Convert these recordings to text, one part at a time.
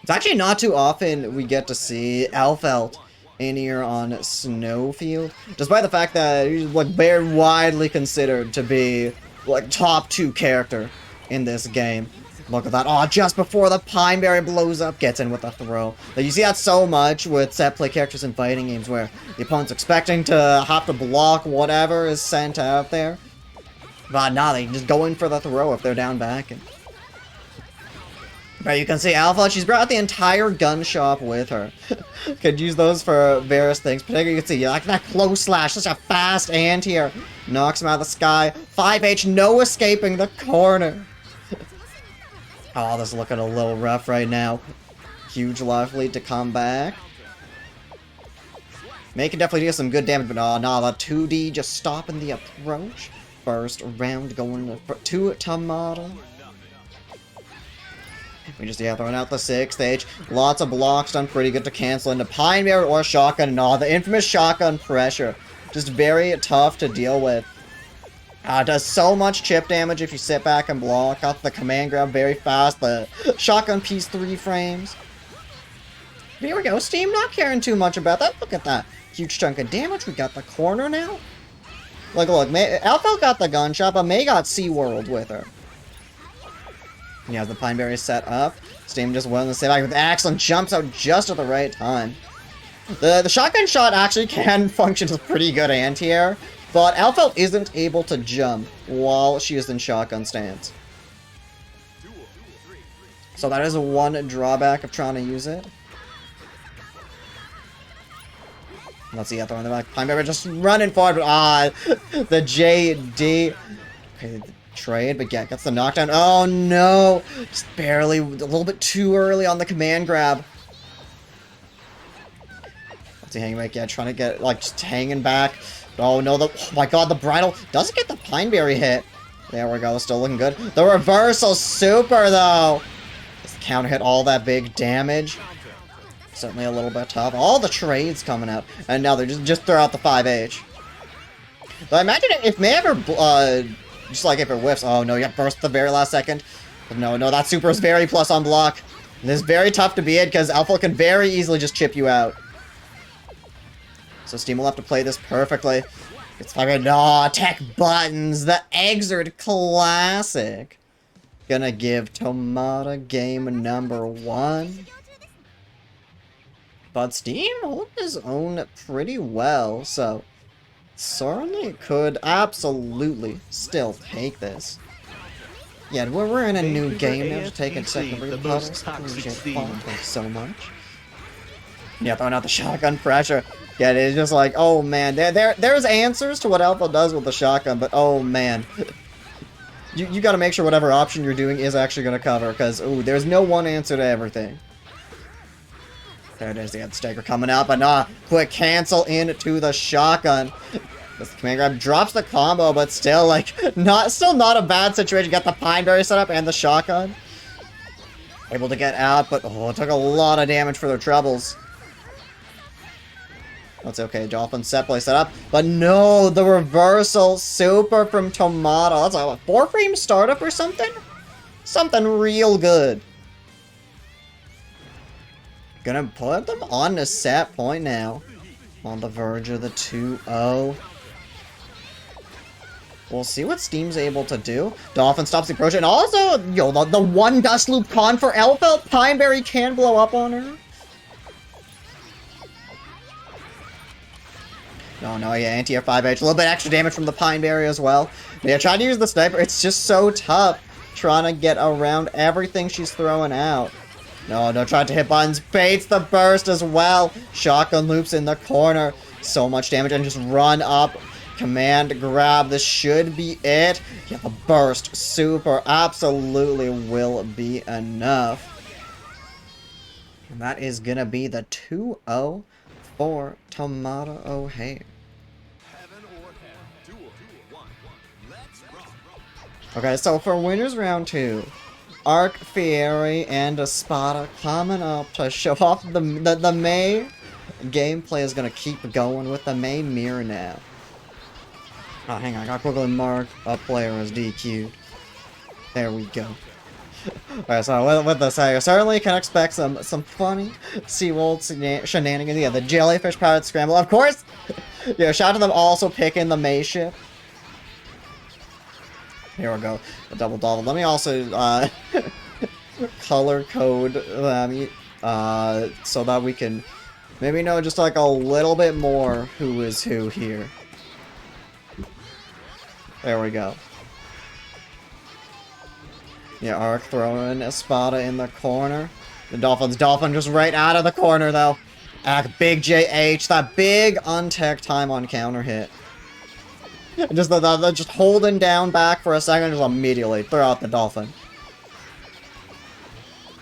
It's actually not too often we get to see Elphelt in here on SnowField, despite the fact that he's like very widely considered to be like top 2 character in this game. Look at that. Oh, just before the Pineberry blows up, gets in with a throw. Like, you see that so much with set play characters in fighting games where the opponent's expecting to have to block whatever is sent out there. But nah, they just go in for the throw if they're down back. And... But you can see Alpha, she's brought the entire gun shop with her. Could use those for various things. Particularly, you can see, like that close slash, such a fast anti-air. Knocks him out of the sky. 5H, no escaping the corner. Oh, this is looking a little rough right now. Huge life lead to come back. May can definitely do some good damage, but oh, no, the 2D just stopping the approach. First round going to Tomata. We just, yeah, throwing out the 6H. Lots of blocks done pretty good to cancel into Pineberry or Shotgun. And all the infamous Shotgun pressure. Just very tough to deal with. Does so much chip damage if you sit back and block. Off the command grab very fast. The Shotgun piece 3 frames. Here we go. Steam not caring too much about that. Look at that. Huge chunk of damage. We got the corner now. Look, Elphelt got the gunshot, but May got SeaWorld with her. Yeah, the Pineberry set up. Steam just willing to stay back with excellent jumps out just at the right time. The shotgun shot actually can function as pretty good anti-air, but Elphelt isn't able to jump while she is in shotgun stance. So that is one drawback of trying to use it. Let's see, throw in the back. Pineberry just running forward, but the JD. Okay, the trade, but yeah, gets the knockdown. Oh no! Just barely, a little bit too early on the command grab. Let's see, hanging back, yeah, trying to get, like, just hanging back. Oh no, oh my god, the bridle doesn't get the Pineberry hit. There we go, still looking good. The reversal super though! Just counter hit all that big damage. Certainly a little bit tough. All the trades coming out. And now they're just throw out the 5H. But I imagine if May ever, just like if it whiffs. Oh no, you got burst at the very last second. But no, that super is very plus on block. And this is very tough to be in because Elphelt can very easily just chip you out. So Steam will have to play this perfectly. It's fucking, no, tech buttons. The Exert Classic. Gonna give Tomata game number 1. But Steam holds his own pretty well, so certainly could absolutely still take this. Yeah, we're in a new game now to take a second Puddles. Thanks so much. Yeah, throwing out the shotgun pressure. Yeah, it's just like, oh man, there's answers to what Alpha does with the shotgun, but oh man. You gotta make sure whatever option you're doing is actually gonna cover, because, ooh, there's no one answer to everything. There it is, the stagger coming out, but nah, quick cancel into the shotgun. The command grab drops the combo, but still, like, still not a bad situation. Got the Pineberry set up and the shotgun. Able to get out, but oh, it took a lot of damage for their troubles. That's okay, Dolphin set play set up, but no, the reversal super from Tomata. That's like a 4-frame startup or something? Something real good. Gonna put them on a set point now. On the verge of the 2-0. We'll see what Steam's able to do. Dolphin stops the approach, and also, yo, the one dust loop con for Elphelt. Pineberry can blow up on her. No, yeah, anti-air 5H. A little bit extra damage from the Pineberry as well. But yeah, trying to use the sniper, it's just so tough trying to get around everything she's throwing out. No, tried to hit buttons. Baits the burst as well. Shotgun loops in the corner. So much damage and just run up. Command grab. This should be it. Yeah, the burst super absolutely will be enough. And that is going to be the 2-0 for Tomata O'Hare. Okay, so for winners round 2. Arcfieri and Espada coming up to show off the May gameplay is gonna keep going with the May mirror now. Oh, hang on, I gotta quickly mark a player as DQ'd. There we go. Alright, so with this, I certainly can expect some funny SeaWorld shenanigans. Yeah, the Jellyfish Pirate Scramble. Of course! Yeah, shout out to them also picking the May ship. Here we go. The double dolphin. Let me also, color code them, so that we can maybe know just like a little bit more who is who here. There we go. Yeah, Arc throwing Espada in the corner. The Dolphin just right out of the corner, though. Big JH, that big untech time on counter hit. Just just holding down back for a second, just immediately throw out the Dolphin.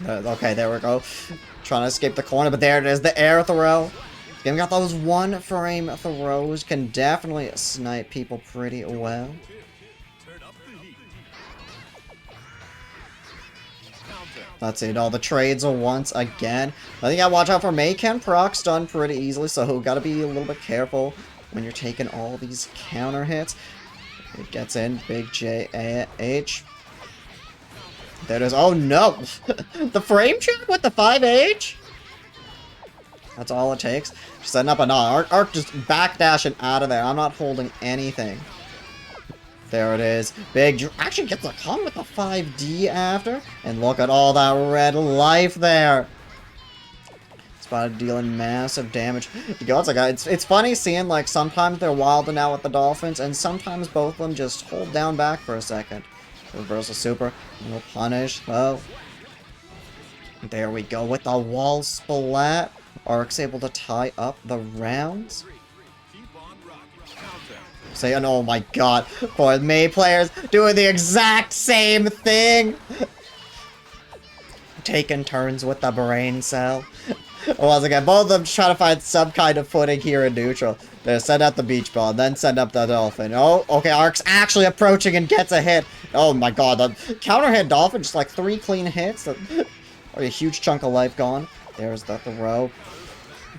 Okay, there we go. Trying to escape the corner, but there it is, the air throw. Game got those one-frame throws, can definitely snipe people pretty well. Let's see, all the trades are once again. I think I watch out for Baiken. Proc's done pretty easily, so gotta be a little bit careful when you're taking all these counter hits. It gets in, big JH. There it is. Oh no! The frame check with the 5H? That's all it takes. Just setting up a Arc just backdashing out of there. I'm not holding anything. There it is. Big actually gets a con with the 5D after. And look at all that red life there. Spotted dealing massive damage. It's funny seeing like sometimes they're wilding out with the Dolphins and sometimes both of them just hold down back for a second. Reversal super. No punish though. There we go with the wall splat. Arc's able to tie up the rounds. Saying, oh my god, for May players doing the exact same thing. Taking turns with the brain cell. Once again, both of them trying to find some kind of footing here in neutral. They send out the beach ball, then send up the Dolphin. Oh, okay, Arc's actually approaching and gets a hit. Oh my god, the counter hit Dolphin, just like 3 clean hits. A huge chunk of life gone. There's the throw.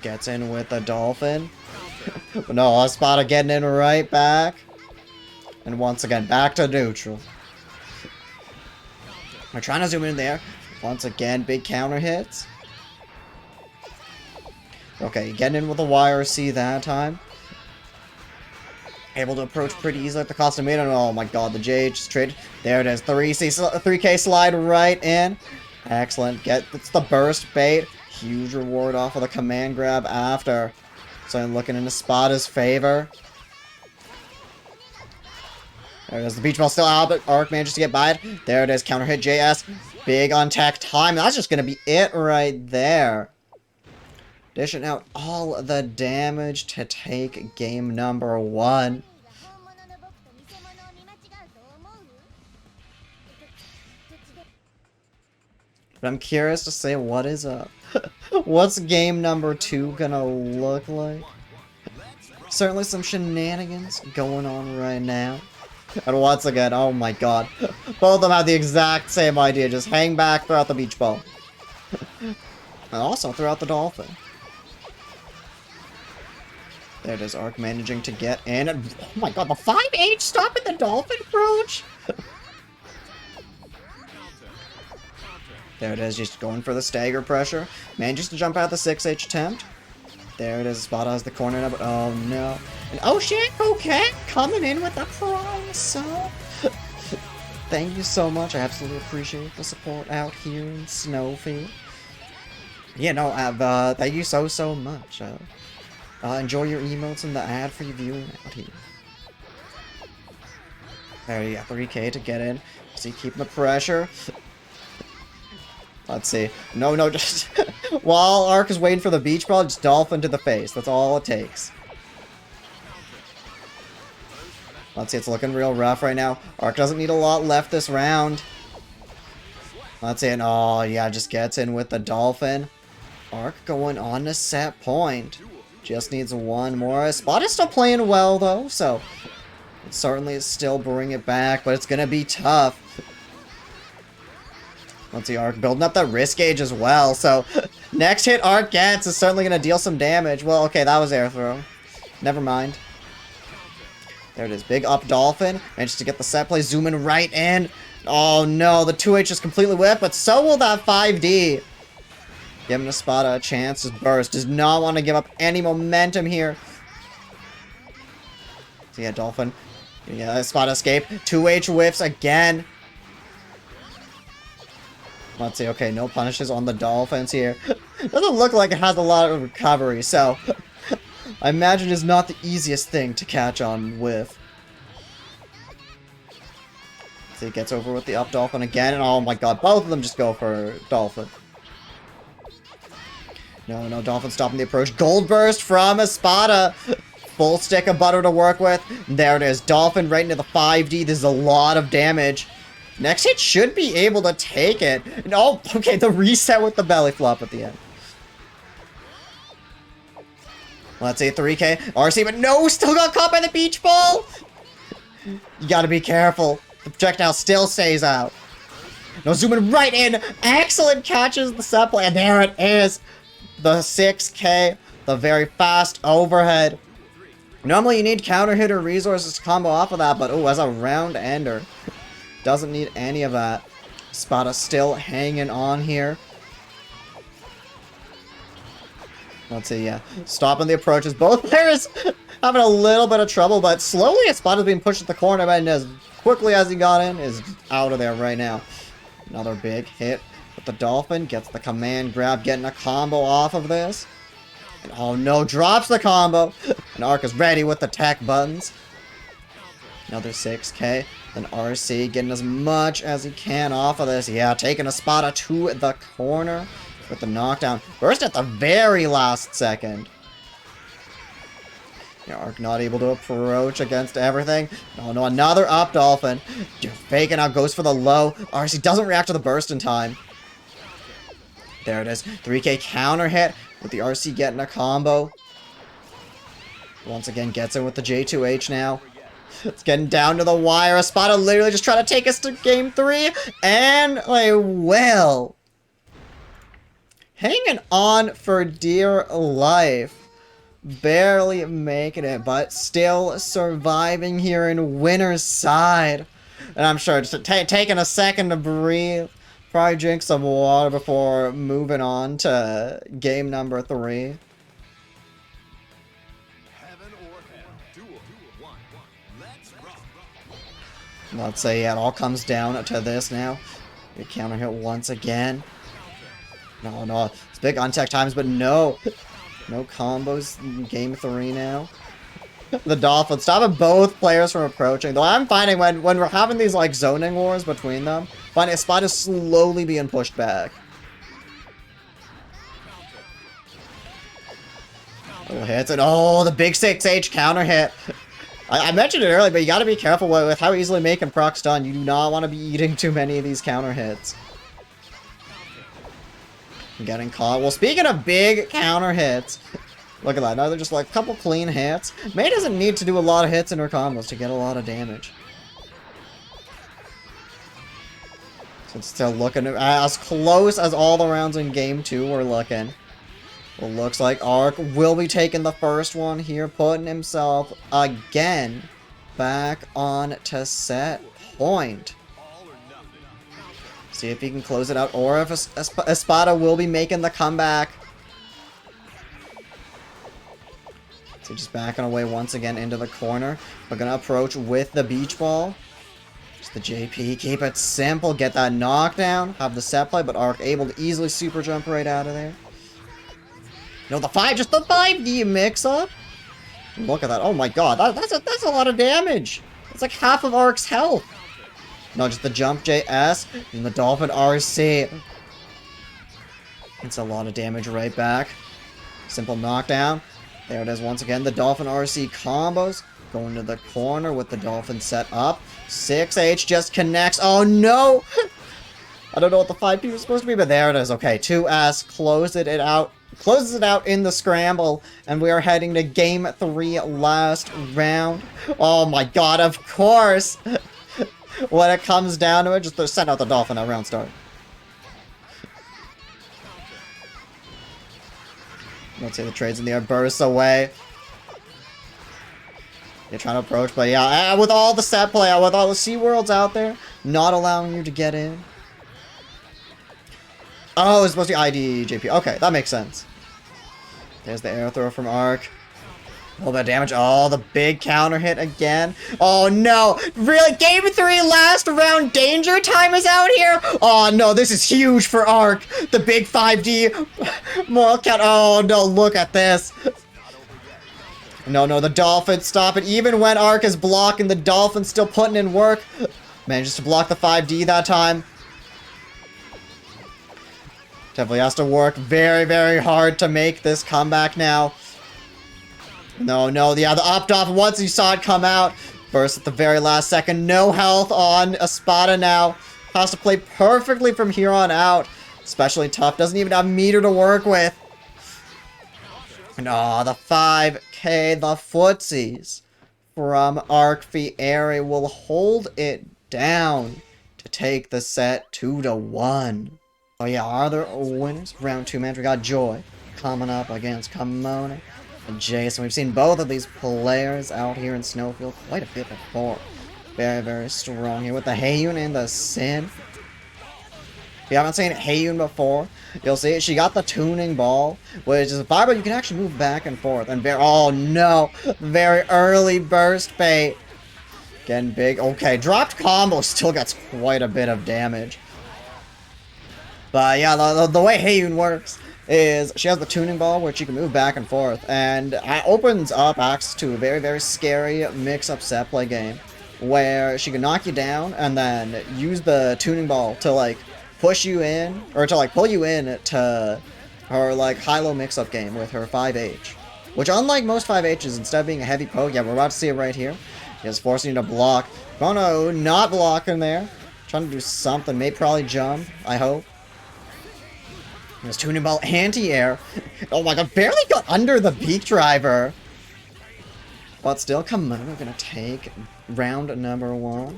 Gets in with the Dolphin. But no, Espada getting in right back. And once again, back to neutral. We're trying to zoom in there. Once again, big counter hits. Okay, getting in with the YRC that time. Able to approach pretty easily at the cost of Venom. Oh my god, the JH trade. There it is. 3K slide right in. Excellent. It's the burst bait. Huge reward off of the command grab after. So I'm looking in Espada's favor. There it is. The beach ball still out, but Arc manages to get by it. There it is. Counter hit JS. Big untech time. That's just going to be it right there. Dishing out all the damage to take game number 1. But I'm curious to say what is up. What's game number 2 gonna look like? Certainly some shenanigans going on right now. And once again, oh my god. Both of them have the exact same idea. Just hang back throughout the beach ball. And also throughout the Dolphin. There it is, Arc managing to get in. And, oh my god, the 5H stopping the Dolphin approach? There it is, just going for the stagger pressure. Manages to jump out the 6H attempt. There it is, Espada has the corner now, but oh no. And oh shit, okay, coming in with the prime sub. Thank you so much, I absolutely appreciate the support out here in SnowField. Yeah, no, thank you so much. Enjoy your emotes and the ad-free viewing out here. There you go, 3K to get in. See, keeping the pressure. Let's see. No, just... While Arc is waiting for the beach ball, just Dolphin to the face. That's all it takes. Let's see, it's looking real rough right now. Arc doesn't need a lot left this round. Let's see, and oh, yeah, just gets in with the Dolphin. Arc going on to set point. Just needs one more. Espada's still playing well, though, so... It certainly is still bring it back, but it's gonna be tough. Let's see, Arc building up that risk gauge as well, so... Next hit Arc gets is certainly gonna deal some damage. Well, okay, that was air throw. Never mind. There it is, big up Dolphin. Managed to get the set play, zooming right in. Oh no, the 2H is completely whipped, but so will that 5D. Giving Espada a chance to burst. Does not want to give up any momentum here. So yeah, Dolphin. Yeah, Espada escape. 2H whiffs again. Let's see. Okay, no punishes on the Dolphins here. Doesn't look like it has a lot of recovery, so I imagine it's not the easiest thing to catch on with. So he gets over with the up Dolphin again, and oh my god, both of them just go for Dolphin. No, Dolphin stopping the approach. Gold Burst from Espada. Full stick of butter to work with. There it is. Dolphin right into the 5D. This is a lot of damage. Next hit should be able to take it. And oh, okay, the reset with the belly flop at the end. Let's say 3K. RC, but no, still got caught by the beach ball. You gotta be careful. The projectile still stays out. No, zooming right in. Excellent catches the set play. And there it is. The 6K. The very fast overhead. Normally you need counter hit or resources to combo off of that, but oh, as a round ender. Doesn't need any of that. Espada still hanging on here. Let's see, yeah. Stopping the approaches. Both players having a little bit of trouble, but slowly Espada's being pushed at the corner, and as quickly as he got in, is out of there right now. Another big hit with the Dolphin. Gets the command grab, getting a combo off of this. And oh no, drops the combo. And Arc is ready with the tech buttons. Another 6K. Then RC getting as much as he can off of this. Yeah, taking Espada to the corner with the knockdown. Burst at the very last second. Yeah, Arc not able to approach against everything. No, another up Dolphin. Dude, faking out, goes for the low. RC doesn't react to the burst in time. There it is. 3K counter hit with the RC getting a combo. Once again, gets in with the J2H now. It's getting down to the wire. Espada literally just trying to take us to game 3. And, like, well. Hanging on for dear life. Barely making it, but still surviving here in winner's side. And I'm sure just taking a second to breathe. Probably drink some water before moving on to game number 3. Let's say yeah, it all comes down to this now. We counter hit once again. No. It's big untech times, but no. No combos in game 3 now. The Dolphin stopping both players from approaching. Though I'm finding when we're having these like zoning wars between them, finding Espada is slowly being pushed back. Oh, hits it. Oh, the big 6H counter hit. I mentioned it earlier, but you gotta be careful with how easily making proc stun. You do not want to be eating too many of these counter hits. Getting caught. Well, speaking of big counter hits, look at that. Now they're just like a couple clean hits. May doesn't need to do a lot of hits in her combos to get a lot of damage. So it's still looking as close as all the rounds in game 2 were looking. Well, looks like Arc will be taking the first one here, putting himself again back on to set point. See if he can close it out, or if Espada will be making the comeback. So just backing away once again into the corner. We're going to approach with the beach ball. Just the JP, keep it simple, get that knockdown, have the set play, but Arc able to easily super jump right out of there. No, the 5D mix up. Look at that. Oh my god, that's a lot of damage. It's like half of Arc's health. No, just the jump JS and the Dolphin RC. It's a lot of damage right back. Simple knockdown. There it is once again. The Dolphin RC combos. Going to the corner with the Dolphin set up. 6H just connects. Oh no! I don't know what the 5P was supposed to be, but there it is. Okay, 2S closes it out in the scramble, and we are heading to game 3 last round. Oh my god, of course! When it comes down to it, just send out the Dolphin at round start. Let's see the trades in the air, bursts away. They're trying to approach, but yeah, with all the set play, with all the SeaWorlds out there, not allowing you to get in. Oh, it's supposed to be IDJP. Okay, that makes sense. There's the air throw from Arc. A little bit of damage. Oh, the big counter hit again. Oh, no. Really? Game 3 last round danger time is out here? Oh, no. This is huge for Arc. The big 5D moral count. Oh, no. Look at this. No, the Dolphin. Stop it. Even when Arc is blocking, the Dolphin's still putting in work. Manages to block the 5D that time. Definitely has to work very, very hard to make this comeback now. No, yeah, the up-off, once you saw it come out, burst at the very last second. No health on Espada now. Has to play perfectly from here on out. Especially tough, doesn't even have meter to work with. And the 5K, the footsies from Arcfieri will hold it down to take the set 2-1. Oh yeah, are there winners? Round 2 match, we got Joy coming up against KemonoAdjacent. We've seen both of these players out here in SnowField quite a bit before. Very, very strong here with the Haehyun and the Sin. If you haven't seen Haehyun before, you'll see it. She got the tuning ball, which is a fireball you can actually move back and forth. And oh no, very early burst bait. Getting big. Okay, dropped combo still gets quite a bit of damage. But yeah, the way Haehyun works is she has the tuning ball where she can move back and forth, and it opens up access to a very, very scary mix-up set play game where she can knock you down and then use the tuning ball to like push you in, or to like pull you in to her like high-low mix-up game with her 5H. Which, unlike most 5Hs, instead of being a heavy poke, yeah, we're about to see it right here. It's forcing you to block. Kemono not blocking there. Trying to do something. May probably jump, I hope. This tuning ball anti-air. Oh my god, barely got under the beak driver. But still, Kemono gonna take round number 1.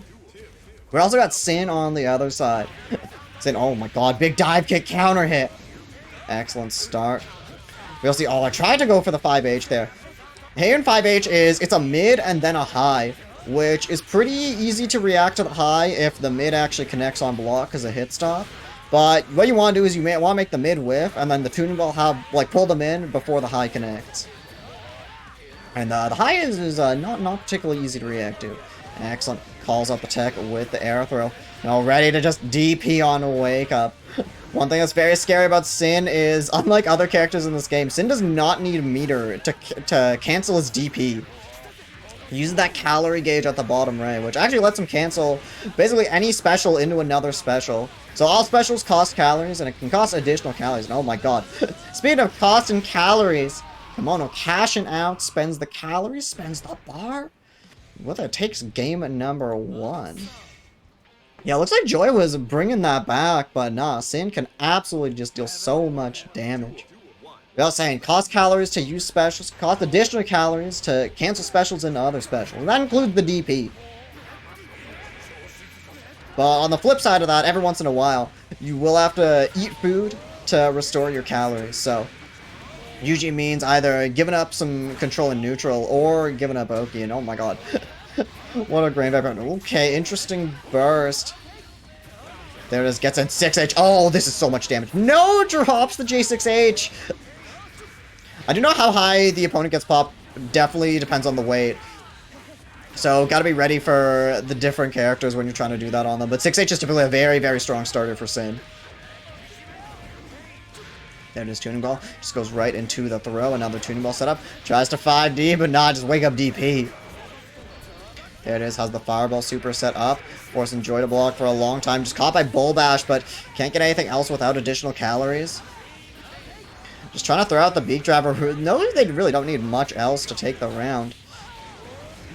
We also got Sin on the other side. Sin, oh my god, big dive kick counter hit. Excellent start. We'll see. Oh, I tried to go for the 5H there. Haehyun 5H it's a mid and then a high, which is pretty easy to react to the high if the mid actually connects on block as a hit stop. But what you want to do is you want to make the mid whiff, and then the tuning ball pull them in before the high connects. And the high is not particularly easy to react to. Excellent. Calls up the tech with the air throw. Now ready to just DP on a wake up. One thing that's very scary about Sin is, unlike other characters in this game, Sin does not need meter to cancel his DP. He uses that calorie gauge at the bottom right, which actually lets him cancel basically any special into another special. So all specials cost calories, and it can cost additional calories. And oh my god. Speaking of cost and calories, Kemono cashing out, spends the calories, spends the bar. Well, that takes game number 1. Yeah, looks like Joy was bringing that back, but nah, Sin can absolutely just deal so much damage. We are saying cost calories to use specials, cost additional calories to cancel specials into other specials. And that includes the DP. But on the flip side of that, every once in a while, you will have to eat food to restore your calories. So, usually means either giving up some control in neutral or giving up Oki. And oh my god. What a great background. Okay, interesting burst. There it is, gets in 6H. Oh, this is so much damage. No, drops the J6H. I do know how high the opponent gets popped. Definitely depends on the weight. So, gotta be ready for the different characters when you're trying to do that on them. But 6H is typically a very, very strong starter for Sin. There it is, tuning ball. Just goes right into the throw. Another tuning ball setup. Tries to 5D, but not just wake up DP. There it is, has the fireball super set up. Forcing Joy to block for a long time. Just caught by Bull Bash, but can't get anything else without additional calories. Just trying to throw out the beak driver. No, they really don't need much else to take the round.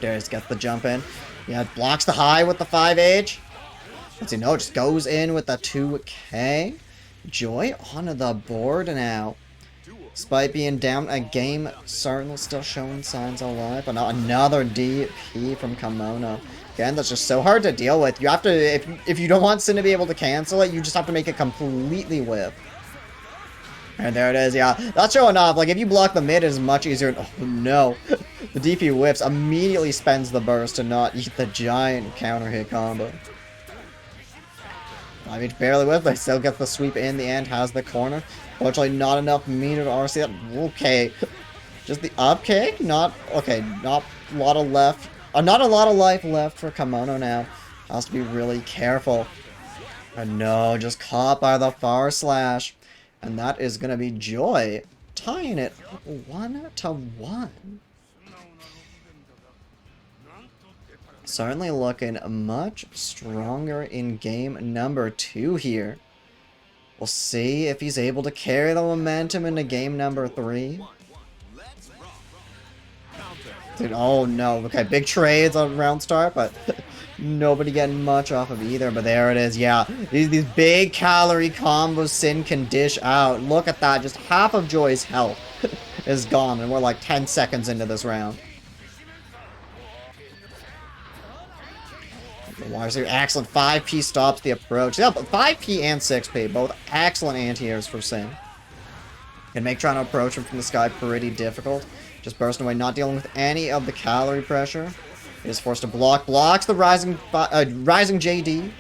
There it is, gets the jump in. Yeah, blocks the high with the 5H. Let's see, no, just goes in with the 2K. Joy on the board now. Despite being down a game, certainly still showing signs of life. But another DP from Kemono. Again, that's just so hard to deal with. You have to, if you don't want Sin to be able to cancel it, you just have to make it completely whip. And there it is, yeah. That's showing off. Like, if you block the mid, it is much easier. Oh, no. The DP whips, immediately spends the burst to not eat the giant counter hit combo. 5H barely with, but still gets the sweep in the end, has the corner. Fortunately, not enough meter to RC that. Okay. Just the up kick? Not a lot of life left for Kemono now. Has to be really careful. And no, just caught by the far slash. And that is going to be Joy, tying it 1-1. Certainly looking much stronger in game number 2 here. We'll see if he's able to carry the momentum into game number 3. Dude, oh no. Okay, big trades on round start, but nobody getting much off of either. But there it is, yeah. These big calorie combos Sin can dish out. Look at that, just half of Joy's health is gone, and we're like 10 seconds into this round. Excellent. 5P stops the approach. Yeah, but 5P and 6P, both excellent anti-airs for Sin. Can make trying to approach him from the sky pretty difficult. Just bursting away, not dealing with any of the calorie pressure. He is forced to block. Blocks the rising JD.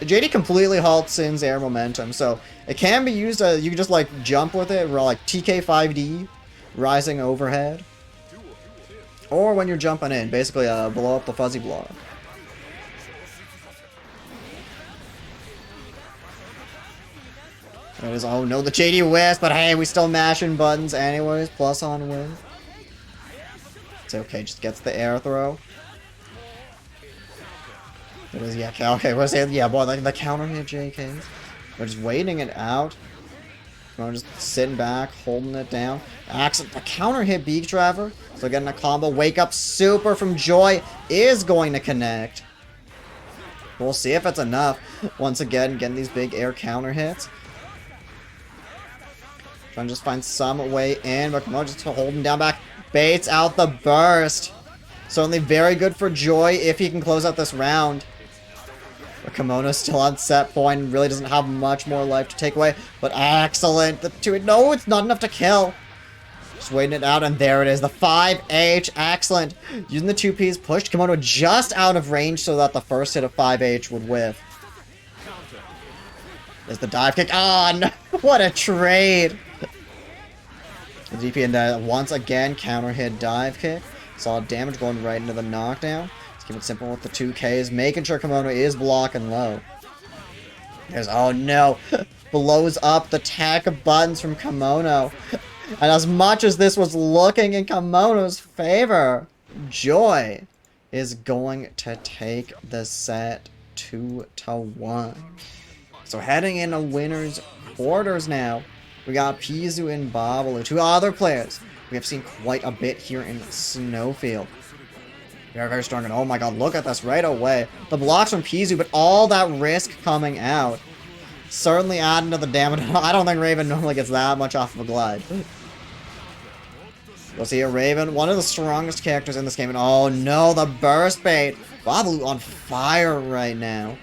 JD completely halts Sin's air momentum, so it can be used. You can just like jump with it, like TK5D, rising overhead. Or when you're jumping in, basically blow up the fuzzy block. It is, oh no, the JD Wisp, but hey, we still mashing buttons anyways, plus on win. It's okay, just gets the air throw. It is, yeah, okay, what's it? Yeah, boy, like the counter hit JKs. We're just waiting it out. We're just sitting back, holding it down. Accent, the counter hit Beak Driver. So getting a combo. Wake Up Super from Joy is going to connect. We'll see if it's enough. Once again, getting these big air counter hits. Trying to just find some way in, but Kemono just holding down back. Baits out the burst. Certainly very good for Joy if he can close out this round. But Kemono's still on set point and really doesn't have much more life to take away. But excellent. No, it's not enough to kill. Just waiting it out, and there it is. The 5H. Excellent. Using the 2Ps, pushed Kemono just out of range so that the first hit of 5H would whiff. There's the dive kick. Ah, no. What a trade. The DP and the once again counter hit dive kick. Solid damage going right into the knockdown. Let's keep it simple with the 2Ks, making sure Kemono is blocking low. There's, oh no, blows up the tech buttons from Kemono. And as much as this was looking in Kemono's favor, Joy is going to take the set 2-1. So heading into winners quarters now. We got pzooo and Babbaloo, 2 other players we have seen quite a bit here in SnowField. Very, very strong, and oh my god, look at this right away. The blocks from pzooo, but all that risk coming out. Certainly adding to the damage. I don't think Raven normally gets that much off of a glide. We'll see a Raven, one of the strongest characters in this game, and oh no, the burst bait. Babbaloo on fire right now.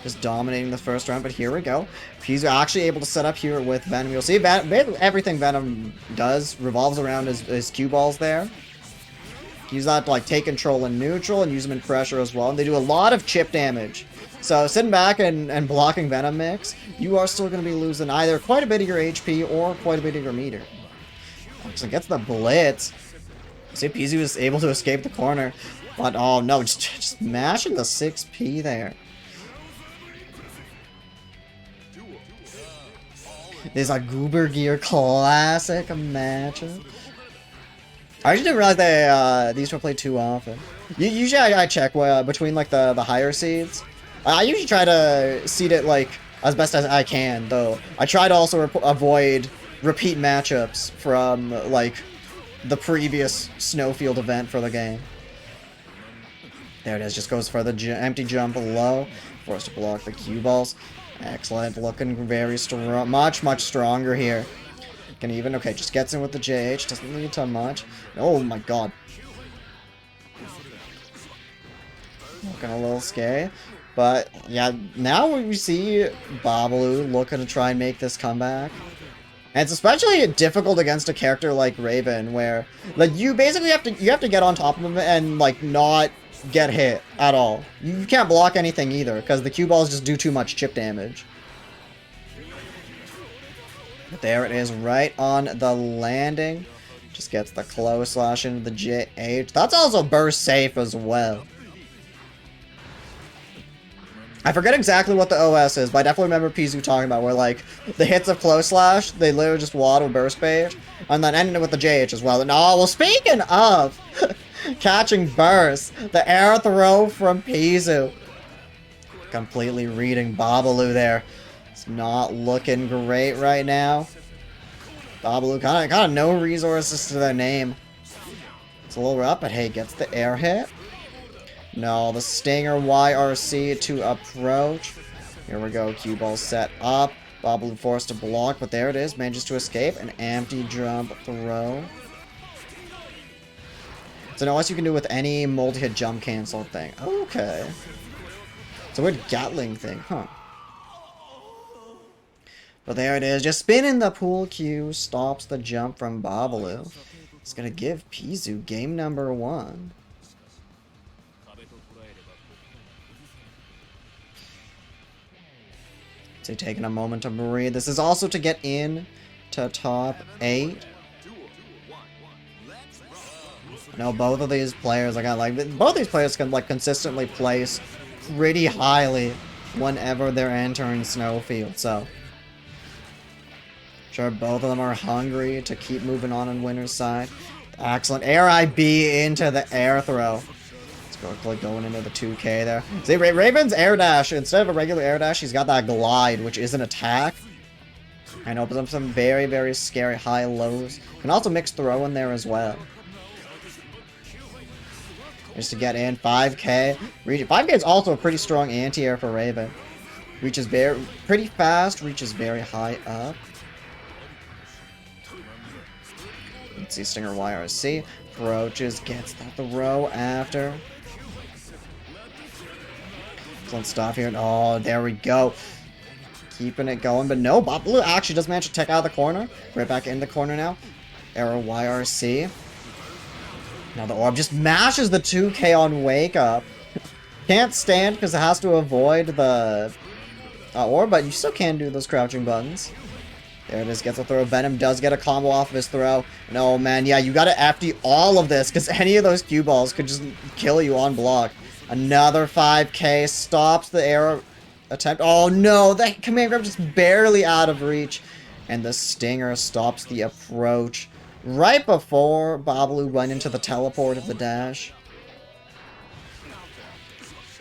Just dominating the first round, but here we go. He's actually able to set up here with Venom. You'll see everything Venom does revolves around his cue balls there. Use that to like take control in neutral and use them in pressure as well. And they do a lot of chip damage. So sitting back and blocking Venom mix, you are still going to be losing either quite a bit of your HP or quite a bit of your meter. Actually gets the blitz. See, pzooo is able to escape the corner. But oh no, just mashing the 6P there. There's a Goober Gear classic matchup. I actually didn't realize these were played too often. Usually I check between like the higher seeds. I usually try to seed it like as best as I can, though. I try to also avoid repeat matchups from like the previous SnowField event for the game. There it is, just goes for the empty jump low, forced to block the cue balls. Excellent, looking very strong, much stronger here. Can even, okay, just gets in with the JH, doesn't need to much. Oh my god. Looking a little scary. But, yeah, now we see Babbaloo looking to try and make this comeback. And it's especially difficult against a character like Raven, where, like, you basically have to get on top of him and, like, not get hit at all. You can't block anything either, because the cue balls just do too much chip damage. But there it is, right on the landing. Just gets the close slash into the JH. That's also burst safe as well. I forget exactly what the OS is, but I definitely remember pzooo talking about where, like, the hits of close slash, they literally just waddle burst page, and then ending it with the JH as well. And, oh, well, speaking of catching burst, the air throw from pzooo. Completely reading Babbaloo there. It's not looking great right now. Babbaloo kind of no resources to their name. It's a little rough, but hey, gets the air hit. No, the Stinger YRC to approach. Here we go, cue ball set up. Babbaloo forced to block, but there it is. Manages to escape. An empty jump throw. So now, what you can do with any multi-hit jump cancel thing. Okay. It's a weird Gatling thing, huh? But there it is. Just spinning the pool cue. Stops the jump from Babbaloo. It's going to give pzooo game number 1. So taking a moment to breathe. This is also to get in to top 8. I know both of these players, both these players can like consistently place pretty highly whenever they're entering SnowField. So sure, both of them are hungry to keep moving on winner's side. Excellent air IB into the air throw. Quickly going into the 2K there. See, Raven's air dash, instead of a regular air dash, he's got that glide, which is an attack. And opens up some very, very scary high lows. Can also mix throw in there as well. Just to get in, 5K. 5K is also a pretty strong anti-air for Raven. Reaches pretty fast, reaches very high up. Let's see, Stinger YRC. Approaches, gets the throw after. Excellent stuff here. Oh, there we go. Keeping it going, but no, Babbaloo actually does manage to tech out of the corner. Right back in the corner now. Arrow YRC. Now the orb just mashes the 2K on Wake Up. Can't stand because it has to avoid the orb, but you still can do those crouching buttons. There it is, gets a throw. Venom does get a combo off of his throw. And oh man, yeah, you gotta FD all of this, because any of those cue balls could just kill you on block. Another 5K, stops the air attempt. Oh no, the command grab just barely out of reach. And the Stinger stops the approach right before Babbaloo went into the teleport of the dash.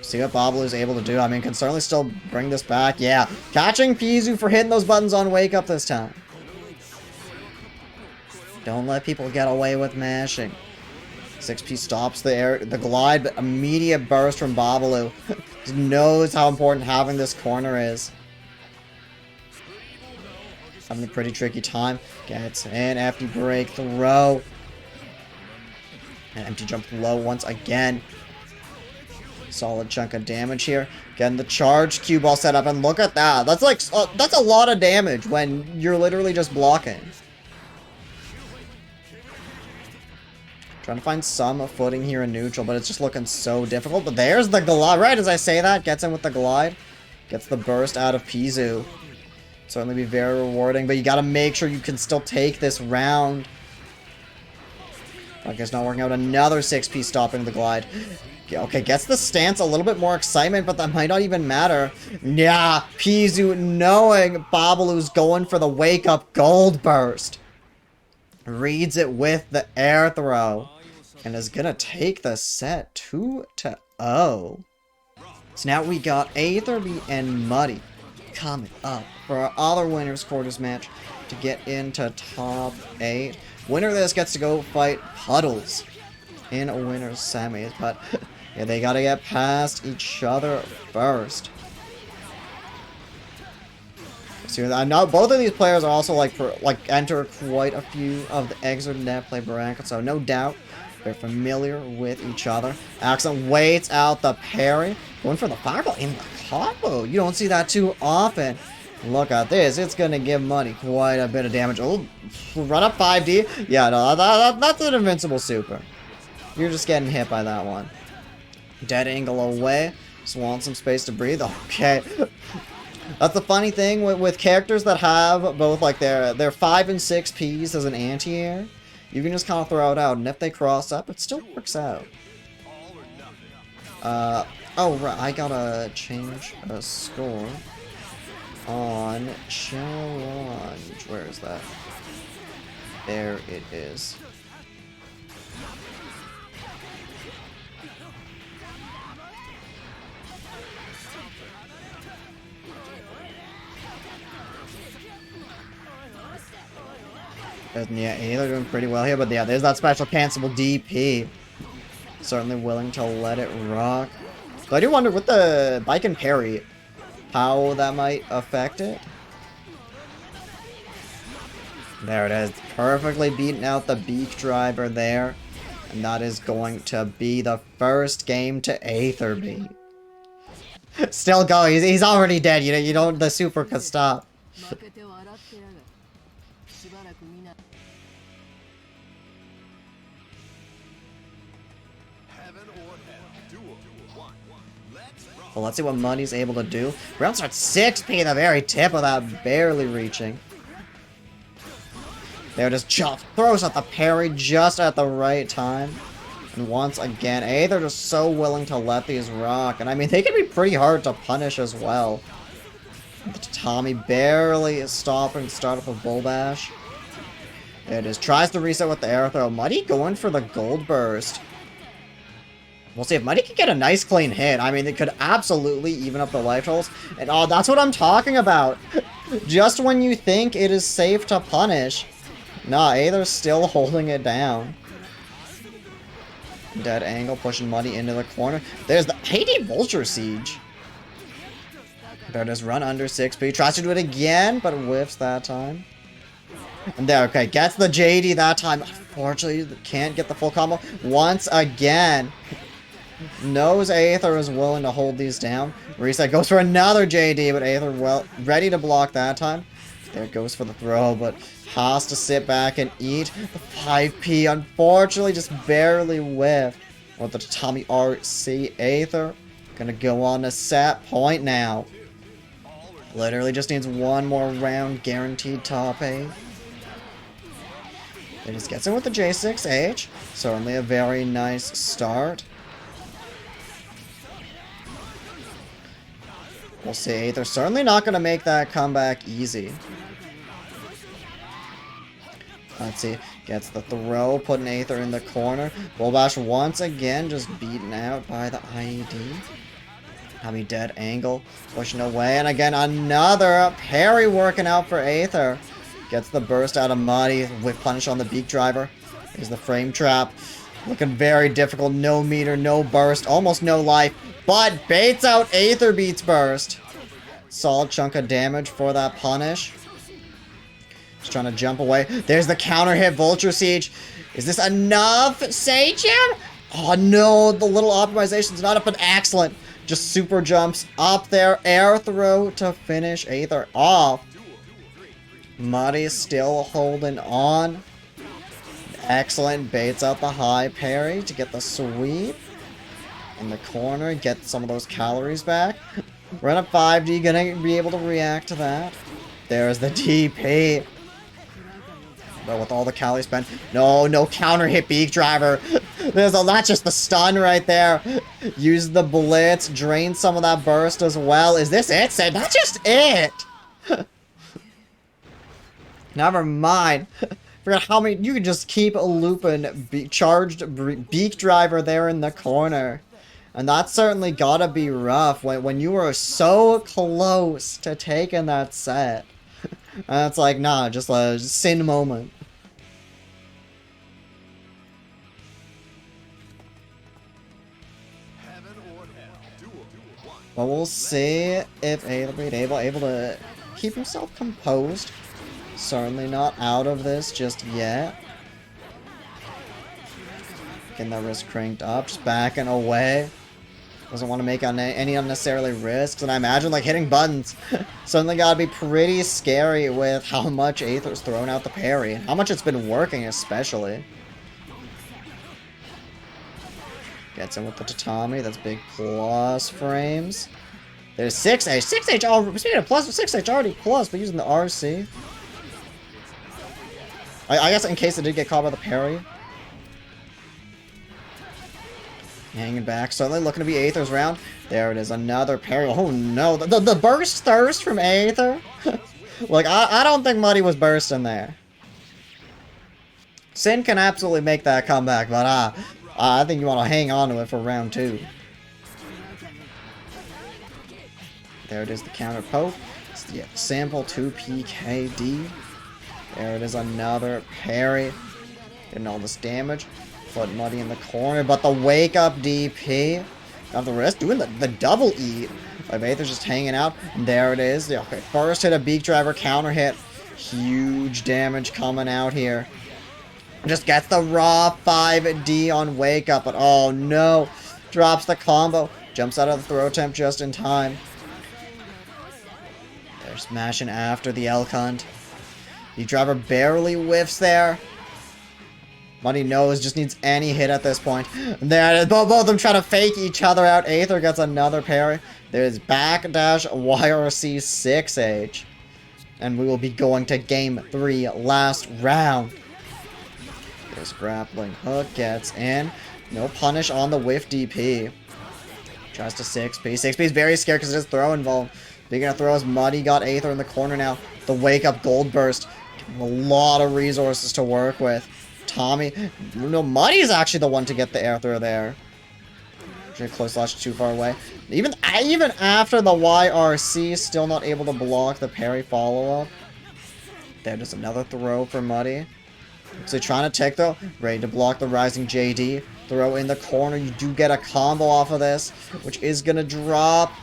See what Babbaloo's able to do. I mean, can certainly still bring this back. Yeah, catching pzooo for hitting those buttons on Wake Up this time. Don't let people get away with mashing. 6P stops the glide, but immediate burst from Babbaloo. Just knows how important having this corner is. Having a pretty tricky time. Gets in, empty break, throw. And empty jump low once again. Solid chunk of damage here. Getting the charge cue ball set up, and look at that. That's like, that's a lot of damage when you're literally just blocking. Trying to find some footing here in neutral, but it's just looking so difficult. But there's the glide. Right as I say that, gets in with the glide. Gets the burst out of pzooo. Certainly be very rewarding, but you gotta make sure you can still take this round. Okay, it's not working out. Another 6P stopping the glide. Okay, gets the stance, a little bit more excitement, but that might not even matter. Yeah, pzooo knowing Babbaloo's going for the Wake Up Gold Burst. Reads it with the air throw. And is gonna take the set 2-0. So now we got Aetherbeat and Muddy coming up for our other winners quarters match to get into top 8. Winner of this gets to go fight Puddles in a winner's semis, but yeah, they gotta get past each other first. So I know both of these players are also enter quite a few of the Exert net play brackets, so no doubt they're familiar with each other. Accent waits out the parry, going for the fireball in the combo. You don't see that too often. Look at this, it's gonna give Muddy quite a bit of damage. Oh, run up 5D. Yeah, no, that's an invincible super. You're just getting hit by that one. Dead angle away. Just want some space to breathe. Okay. That's the funny thing with characters that have both like their 5 and 6 Ps as an anti-air. You can just kind of throw it out, and if they cross up, it still works out. Oh, right, I gotta change a score on challenge. Where is that? There it is. And yeah, they're doing pretty well here, but yeah, there's that special cancelable DP. Certainly willing to let it rock. So I do wonder with the Baiken parry, how that might affect it. There it is. Perfectly beaten out the beak driver there. And that is going to be the first game to Aetherbeat. Still going. He's already dead. You don't, the super could stop. Well, let's see what Muddy's able to do. Round starts 6P, the very tip of that, barely reaching. There it is, just throws out the parry just at the right time. And once again, they're just so willing to let these rock. And I mean, they can be pretty hard to punish as well. Tommy barely stopping start up a bull bash. There it is, tries to reset with the air throw. Muddy going for the gold burst. We'll see if Muddy can get a nice clean hit. I mean, it could absolutely even up the life totals. And oh, that's what I'm talking about. Just when you think it is safe to punish. Nah, they're still holding it down. Dead angle, pushing Muddy into the corner. There's the KD Vulture Siege. There it is, run under 6P. Tries to do it again, but whiffs that time. And there, okay, gets the JD that time. Unfortunately, can't get the full combo. Once again. Knows Aether is willing to hold these down. Reset goes for another JD, but Aether well ready to block that time. There goes for the throw, but has to sit back and eat. The 5P, unfortunately, just barely whiffed. With the Tommy RC Aether. Gonna go on to set point now. Literally just needs one more round, guaranteed top 8. It just gets in with the J6H. Certainly a very nice start. We'll see. They're certainly not going to make that comeback easy. Let's see. Gets the throw, putting Aether in the corner. Bull bash once again, just beaten out by the IED. Tommy dead angle, pushing away. And again, another parry working out for Aether. Gets the burst out of Muddy with punish on the beak driver. There's the frame trap. Looking very difficult. No meter, no burst, almost no life. But baits out Aetherbeat's burst. Solid chunk of damage for that punish. Just trying to jump away. There's the counter hit Vulture Siege. Is this enough? Sage him? Oh no, the little optimization's not up, but excellent. Just super jumps up there. Air throw to finish Aether off. Muddy still holding on. Excellent. Baits out the high parry to get the sweep. In the corner, get some of those calories back. Run up 5D, gonna be able to react to that. There's the DP. But with all the calories spent, no counter hit beak driver. That's just the stun right there. Use the blitz, drain some of that burst as well. Is this it? Say that's just it. Never mind. Forgot how many you can just keep looping charged beak driver there in the corner. And that's certainly gotta be rough when you were so close to taking that set. And it's like, nah, just a sin moment. But we'll see if Aetherbeat able to keep himself composed. Certainly not out of this just yet. Getting that wrist cranked up, just backing away. Doesn't want to make any unnecessarily risks, and I imagine like hitting buttons suddenly gotta be pretty scary with how much Aether's thrown out the parry, how much it's been working especially. Gets in with the tatami. That's big plus frames. There's 6H. 6H already. Speaking of plus, 6H already plus, but using the RC. I guess in case it did get caught by the parry. Hanging back. So they're looking to be Aether's round. There it is. Another parry. Oh no. The burst thirst from Aether. Like, I don't think Muddy was bursting there. Sin can absolutely make that comeback, but I think you want to hang on to it for round 2. There it is, the counter poke. Yeah, sample 2 PKD. There it is, another parry. Getting all this damage. Put Muddy in the corner, but the wake up DP. Now the rest doing the double eat. Like, Aether's just hanging out. And there it is. Yeah, okay, first hit a beak driver counter hit. Huge damage coming out here. Just gets the raw 5D on wake up, but oh no. Drops the combo. Jumps out of the throw attempt just in time. They're smashing after the elk hunt. The driver barely whiffs there. Muddy knows, just needs any hit at this point. There it is. Both of them trying to fake each other out. Aether gets another parry. There's backdash YRC 6H. And we will be going to game 3, last round. There's grappling hook, gets in. No punish on the whiff DP. Tries to 6P. 6P is very scared because there's throw involved. Big enough throws. Muddy got Aether in the corner now. The wake up gold burst. A lot of resources to work with. Tommy. No, Muddy's actually the one to get the air throw there. Close slash too far away. Even after the YRC, still not able to block the parry follow-up. There's another throw for Muddy. So trying to tech though. Ready to block the rising JD. Throw in the corner. You do get a combo off of this, which is gonna drop.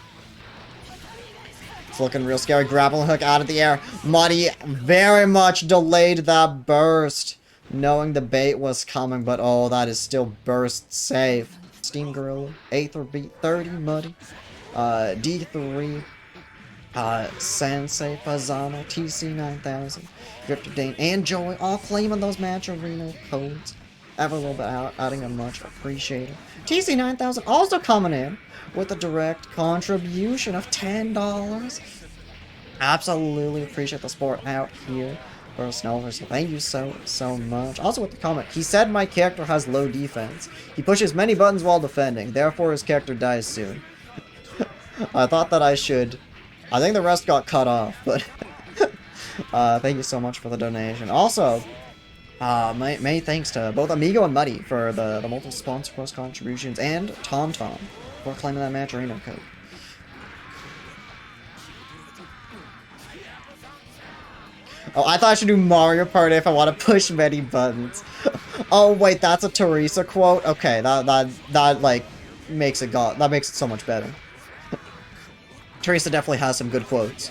It's looking real scary. Grappling hook out of the air. Muddy very much delayed that burst, knowing the bait was coming, but oh, that is still burst safe. Steam Gorilla, Aetherbeat, 30 Muddy, D3, Sensei, Fazano, TC9000, Drifter Dane, and Joey, all claiming those match arena codes. Every little bit out, adding a much appreciated. TC9000 also coming in with a direct contribution of $10. Absolutely appreciate the support out here for SnowField, so thank you so much. Also with the comment, he said my character has low defense. He pushes many buttons while defending, therefore his character dies soon. I thought that I should. I think the rest got cut off, but thank you so much for the donation. Also, many thanks to both Amigo and Muddy for the multiple sponsor plus contributions, and TomTom for claiming that match arena code. Oh, I thought I should do Mario Party if I want to push many buttons. Oh wait, that's a Teresa quote? Okay, that like makes it so much better. Teresa definitely has some good quotes.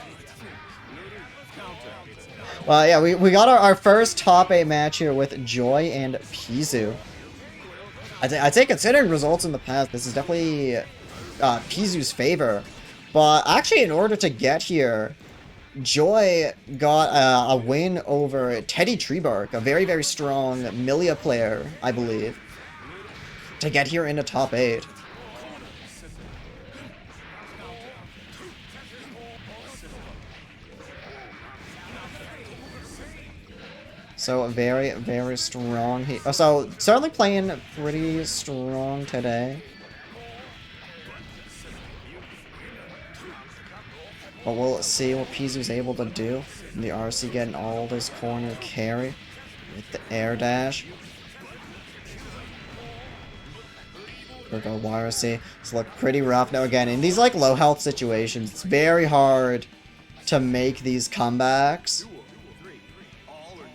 Well, yeah, we got our first top 8 match here with Joy and pzooo. I'd say considering results in the past, this is definitely pzoo's favor. But actually, in order to get here, Joy got a win over TeddyTreebark, a very, very strong Millia player, I believe, to get here into top 8. So very, very strong. So certainly playing pretty strong today. But we'll see what pzoo's able to do. And the RC getting all this corner carry with the air dash. We're going YRC. It's look pretty rough now again. In these like low health situations, it's very hard to make these comebacks.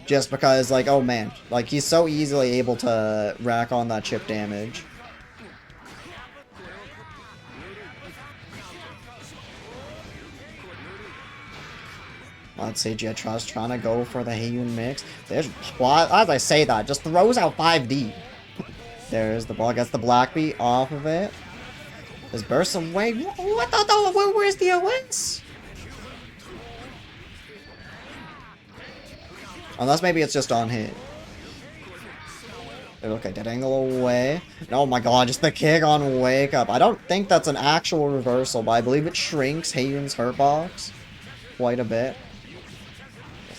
Just because, like, oh man, like he's so easily able to rack on that chip damage. Let's see, Jetra's trying to go for the Haehyun mix. There's, well, as I say that, just throws out 5D. There's the ball, gets the black beat off of it. Just bursts away. What the, where's the OS? Unless maybe it's just on hit. Okay, dead angle away. Oh my god, just the kick on Wake Up. I don't think that's an actual reversal, but I believe it shrinks Haehyun's hurt box quite a bit.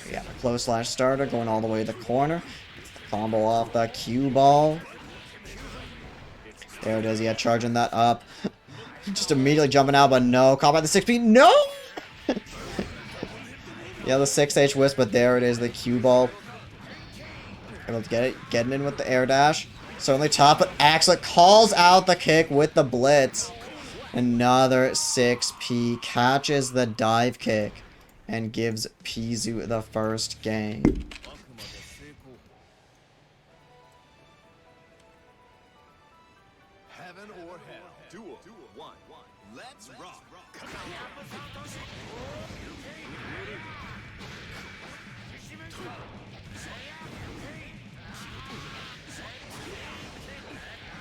Yeah, the close slash starter going all the way to the corner. Combo off the cue ball. There it is, yeah, charging that up. Just immediately jumping out, but no. Caught by the 6P. No! Yeah, the 6H Wisp, but there it is, the cue ball. Able to get it, getting in with the air dash. Certainly top, but Axel calls out the kick with the blitz. Another 6P catches the dive kick and gives pzooo the first game. Heaven or hell. Duel 1. Let's rock.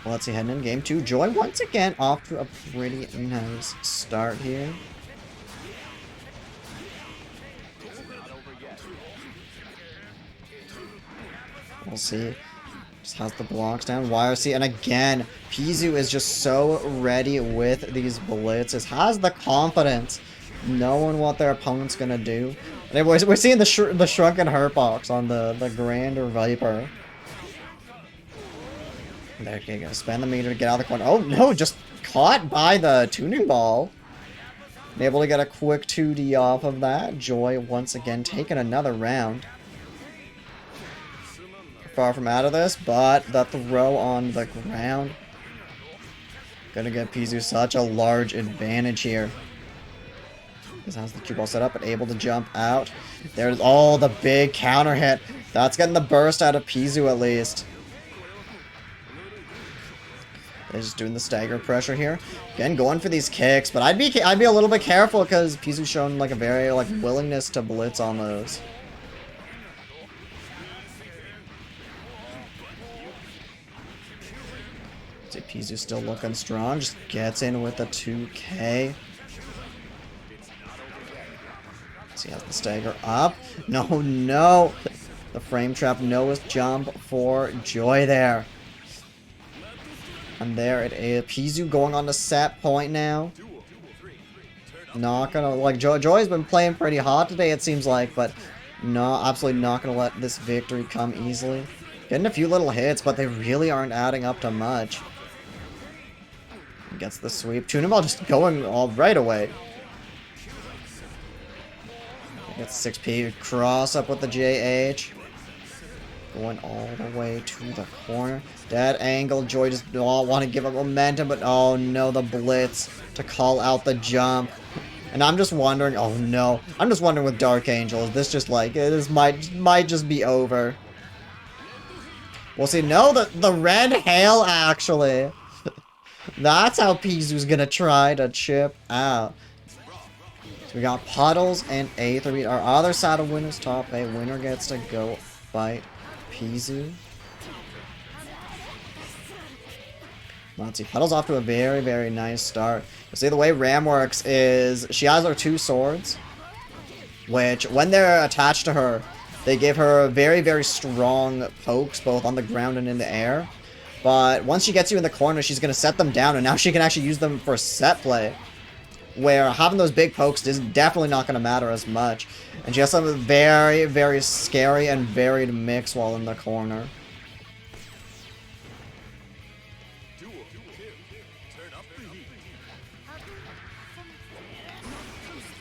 Well, let's see, heading in game 2. Joy once again off to a pretty nice start here. We'll see. Just has the blocks down. YRC, and again, pzooo is just so ready with these blitzes. Has the confidence, knowing what their opponent's gonna do. And we're seeing the shrunken hurt box on the Grander Viper. There you go. Spend the meter to get out of the corner. Oh no, just caught by the tuning ball. Able to get a quick 2D off of that. Joy once again taking another round. Far from out of this, but the throw on the ground. Gonna get pzooo such a large advantage here. This has the cue ball set up, but able to jump out. There's all the big counter hit. That's getting the burst out of pzooo at least. They're just doing the stagger pressure here. Again, going for these kicks, but I'd be a little bit careful because pzooo's shown like a very willingness to blitz on those. See, pzooo still looking strong. Just gets in with a 2K. See, has the stagger up. No, no. The frame trap Noah's jump for Joy there. And there it is. pzooo going on the set point now. Not gonna, Joy's been playing pretty hot today, it seems like, but no, absolutely not gonna let this victory come easily. Getting a few little hits, but they really aren't adding up to much. Gets the sweep. Tuning ball just going all right away. Gets 6P. Cross up with the JH. Going all the way to the corner. Dead angle. Joy does not want to give up momentum, but oh no, the blitz to call out the jump. And I'm just wondering, oh no. I'm just wondering with Dark Angel, is this just this might just be over. We'll see. No, the red hail actually. That's how pzooo's gonna try to chip out. So we got Puddles and Aetherbeat. Our other side of winners top 8. Winner gets to go fight pzooo. Let's see. Puddles off to a very, very nice start. You see, the way Ram works is she has her 2 swords, which when they're attached to her, they give her very, very strong pokes both on the ground and in the air. But once she gets you in the corner, she's going to set them down, and now she can actually use them for set play, where having those big pokes is definitely not going to matter as much. And she has some very, very scary and varied mix while in the corner.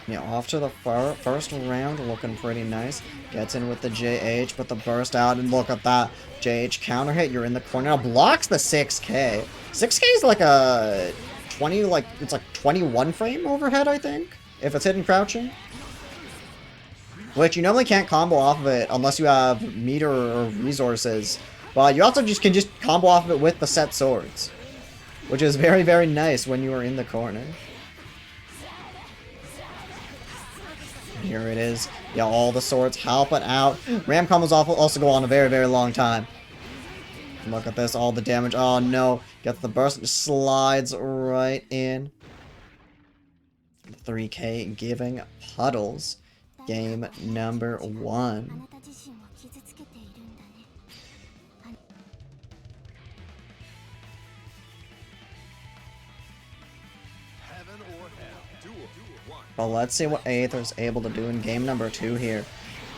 Yeah, off to the first round, looking pretty nice. Gets in with the JH, but the burst out, and look at that. JH counter hit, you're in the corner. Now blocks the 6K. 6K is like a 20, it's like 21 frame overhead, I think, if it's hidden crouching. Which you normally can't combo off of it unless you have meter or resources. But you also can just combo off of it with the set swords, which is very, very nice when you are in the corner. Here it is. Yeah, all the swords helping out. Ram combos also go on a very, very long time. Look at this, all the damage. Oh no. Gets the burst, slides right in. 3K giving Puddles game number 1. But let's see what Aether's able to do in game number 2 here.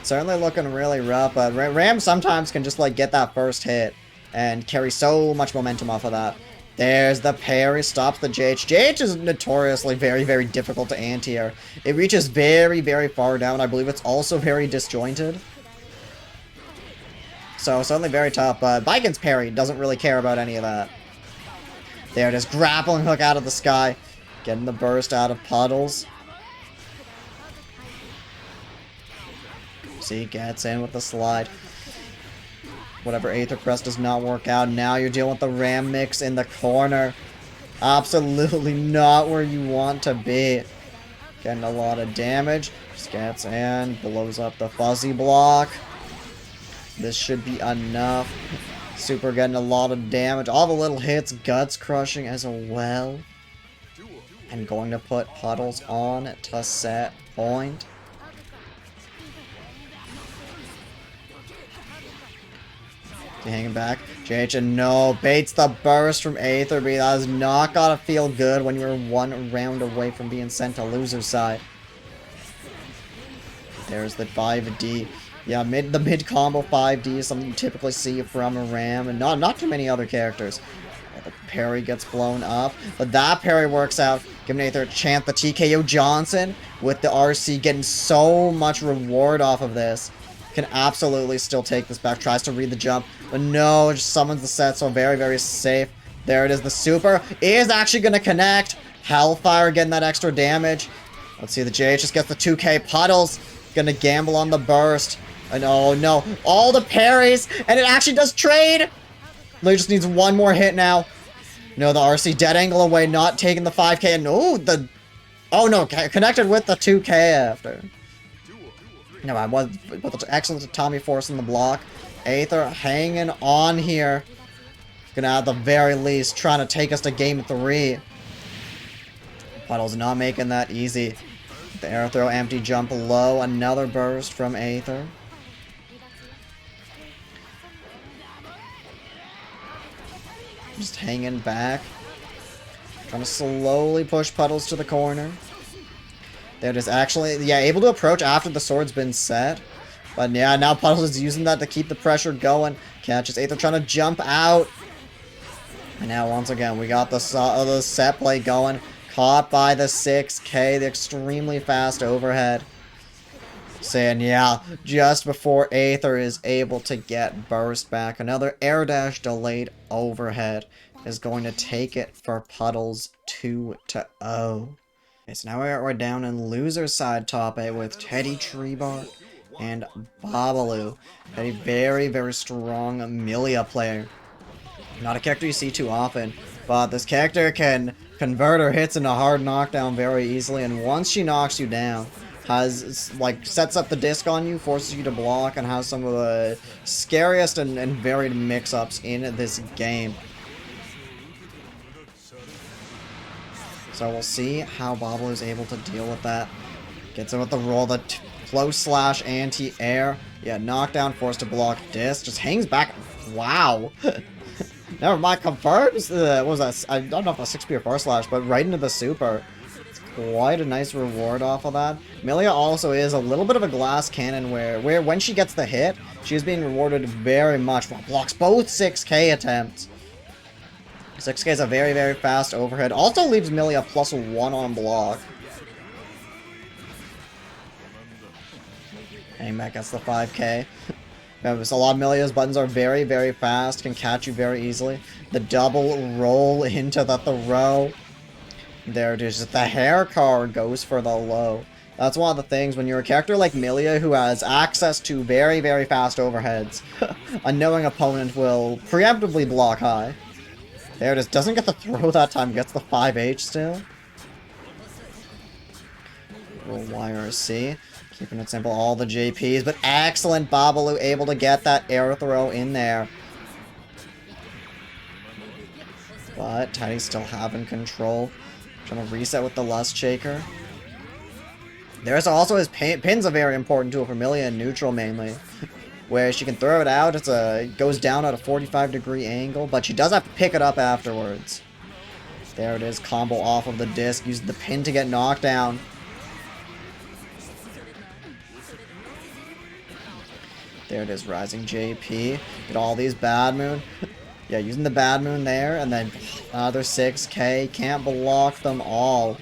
Certainly looking really rough, but Ram sometimes can just, like, get that first hit and carry so much momentum off of that. There's the parry, stops the JH. JH is notoriously very, very difficult to anti-air. It reaches very, very far down. I believe it's also very disjointed. So, certainly very tough, but Baiken's parry doesn't really care about any of that. There it is, grappling hook out of the sky. Getting the burst out of Puddles. See, gets in with the slide. Whatever Aether Press does not work out. Now you're dealing with the Ram Mix in the corner. Absolutely not where you want to be. Getting a lot of damage. Just gets in, blows up the fuzzy block. This should be enough. Super getting a lot of damage. All the little hits, guts crushing as well. And going to put Puddles on to set point. Hanging back. JH, no, baits the burst from Aetherbeat. That is not gonna feel good when you're 1 round away from being sent to loser's side. There's the 5D. Yeah, the mid combo 5D is something you typically see from a Ram, and not too many other characters. The parry gets blown up, but that parry works out, giving Aether a chance. The TKO Johnson with the RC getting so much reward off of this. Can absolutely still take this back. Tries to read the jump, but no, just summons the set, so very, very safe. There it is. The super is actually going to connect. Hellfire getting that extra damage. Let's see, the JH just gets the 2K. Puddles going to gamble on the burst. And oh no, all the parries, and it actually does trade. Millia just needs 1 more hit now. No, the RC dead angle away, not taking the 5K, and oh no, connected with the 2K after. No, I was with excellent Tommy Force in the block. Aether hanging on here. Gonna at the very least trying to take us to game 3. Puddles not making that easy. The air throw, empty jump low. Another burst from Aether. Just hanging back. Trying to slowly push Puddles to the corner. There it is, actually, yeah, able to approach after the sword's been set. But yeah, now Puddles is using that to keep the pressure going. Catches Aether trying to jump out. And now, once again, we got the set play going. Caught by the 6K, the extremely fast overhead. Saying, yeah, just before Aether is able to get burst back, another air dash delayed overhead is going to take it for Puddles 2-0. Okay, so now we're down in loser side top 8 with TeddyTreebark and Babbaloo. A very, very strong Millia player. Not a character you see too often, but this character can convert her hits into hard knockdown very easily, and once she knocks you down, sets up the disc on you, forces you to block, and has some of the scariest and varied mix-ups in this game. So we'll see how Babbaloo is able to deal with that. Gets in with the roll, the close slash anti-air. Yeah, knockdown, forced to block disc. Just hangs back. Wow. Never mind, confirms. What was that? I don't know if a 6P or 4 slash, but right into the super. It's quite a nice reward off of that. Millia also is a little bit of a glass cannon where when she gets the hit, she is being rewarded very much. Blocks both 6K attempts. 6K is a very, very fast overhead. Also leaves Millia +1 on block. Hang back, that's the 5K. So a lot of Millia's buttons are very, very fast, can catch you very easily. The double roll into the throw. There it is. The hair card goes for the low. That's one of the things when you're a character like Millia who has access to very, very fast overheads. A knowing opponent will preemptively block high. There it is. Doesn't get the throw that time. Gets the 5H still. Roll YRC. Keeping it simple. All the JPs. But excellent Babbaloo able to get that air throw in there. But Teddy's still having control. Trying to reset with the Lust Shaker. There's also his pin's a very important tool for Millia in neutral mainly. Where she can throw it out, it goes down at a 45-degree angle, but she does have to pick it up afterwards. There it is, combo off of the disc, using the pin to get knocked down. There it is, Rising JP. Get all these Bad Moon. Yeah, using the Bad Moon there, and then another 6k. Can't block them all.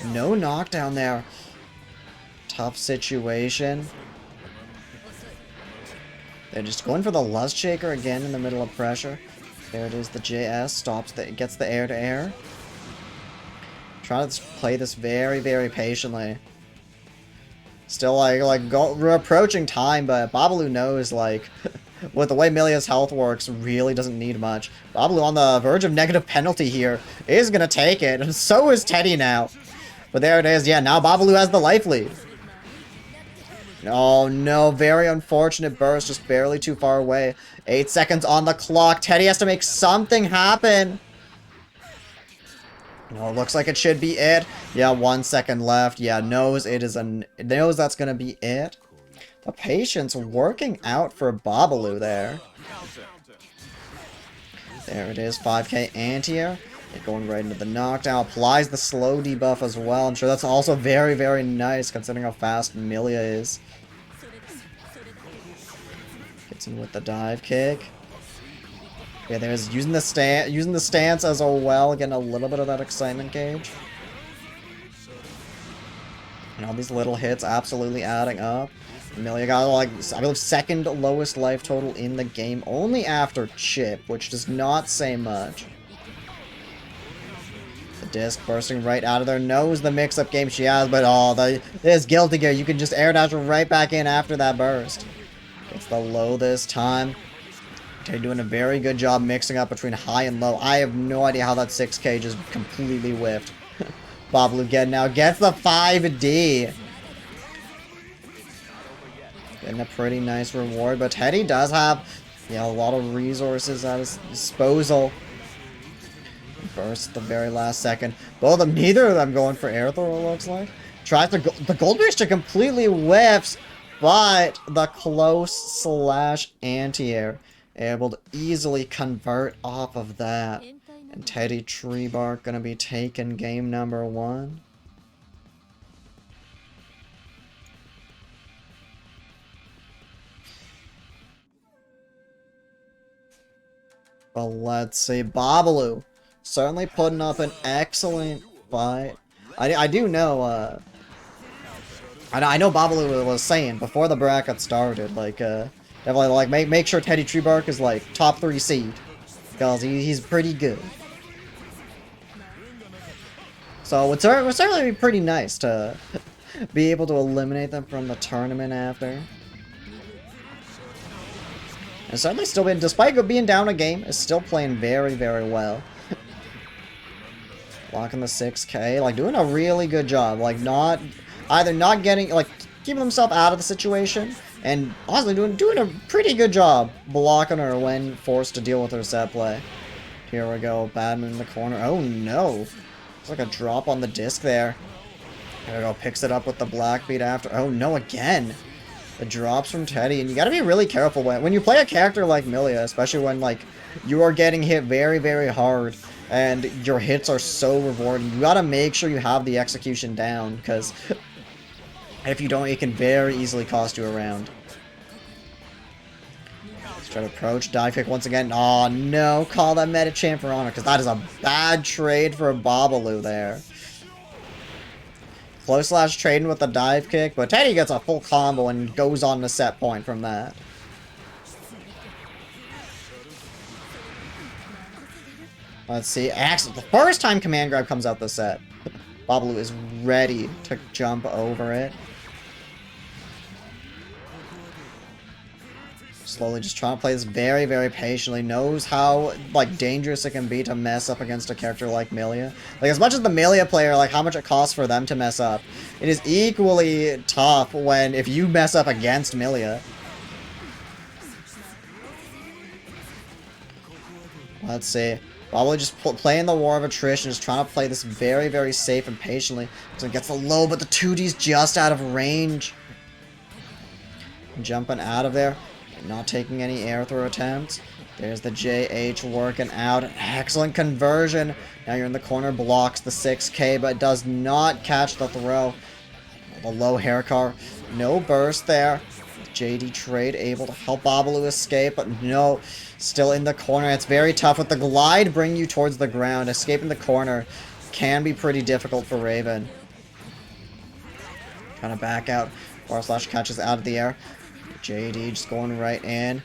No knockdown there. Tough situation. They're just going for the Lust Shaker again in the middle of pressure. There it is, the JS stops, gets the air to air. Trying to play this very, very patiently. Still, we're approaching time, but Babbaloo knows, like, with the way Millia's health works, really doesn't need much. Babbaloo on the verge of negative penalty here is gonna take it, and so is Teddy now. But there it is, yeah, now Babbaloo has the life lead. Oh no, very unfortunate burst, just barely too far away. 8 seconds on the clock, Teddy has to make something happen. No, looks like it should be it. Yeah, 1 second left. Yeah, knows that's gonna be it. The patience working out for Babbaloo there. There it is, 5k anti-air. Going right into the knockdown. Applies the slow debuff as well. I'm sure that's also very, very nice considering how fast Millia is. Gets in with the dive kick. Yeah, there's using the stance as well, getting a little bit of that excitement gauge. And all these little hits absolutely adding up. Millia got, like, I believe, second lowest life total in the game, only after Chip, which does not say much. The disc bursting right out of there, knows the mix-up game she has, but oh, this Guilty Gear, you can just air dash right back in after that burst. Gets the low this time. They're doing a very good job mixing up between high and low. I have no idea how that 6k just completely whiffed. Babbaloo again now gets the 5D. Getting a pretty nice reward, but Teddy does have, a lot of resources at his disposal. Burst at the very last second. Both of them, neither of them going for air throw, it looks like. Tries to go, the gold booster completely whiffs, but the close slash anti-air able to easily convert off of that. And TeddyTreebark gonna be taking game number 1. But let's see, Babbaloo certainly putting up an excellent fight. I do know, I know Babbaloo was saying before the bracket started, like, definitely, like, make sure TeddyTreebark is, like, top 3 seed. Because he's pretty good. So it would certainly be pretty nice to be able to eliminate them from the tournament after. And certainly still been, despite being down a game, is still playing very, very well. Locking the 6k, like, doing a really good job. Like, either not getting, like, keeping himself out of the situation, and honestly doing a pretty good job blocking her when forced to deal with her set play. Here we go, Bad Moon in the corner. Oh no! It's like a drop on the disc there. There we go, picks it up with the Black Beat after. Oh no, again! The drops from Teddy, and you gotta be really careful when you play a character like Millia, especially when, like, you are getting hit very, very hard, and your hits are so rewarding. You gotta make sure you have the execution down, because if you don't, it can very easily cost you a round. Let's try to approach. Dive kick once again. Oh no, call that meta champ for honor, because that is a bad trade for Babbaloo there. Close slash trading with the dive kick, but Teddy gets a full combo and goes on to set point from that. Let's see. Excellent. The first time command grab comes out the set. Babbaloo is ready to jump over it. Slowly just trying to play this very, very patiently. Knows how, like, dangerous it can be to mess up against a character like Millia. Like, as much as the Millia player, like, how much it costs for them to mess up, it is equally tough if you mess up against Millia. Let's see. Babbaloo just playing the War of Attrition, just trying to play this very, very safe and patiently. So it gets the low, but the 2D's just out of range. Jumping out of there. Not taking any air throw attempts. There's the JH working out. Excellent conversion. Now you're in the corner, blocks the 6k, but does not catch the throw. The low hair car. No burst there. JD Trade able to help Babbaloo escape, but no, still in the corner. It's very tough with the glide bring you towards the ground. Escaping the corner can be pretty difficult for Raven. Trying to back out. Bar slash catches out of the air. JD just going right in.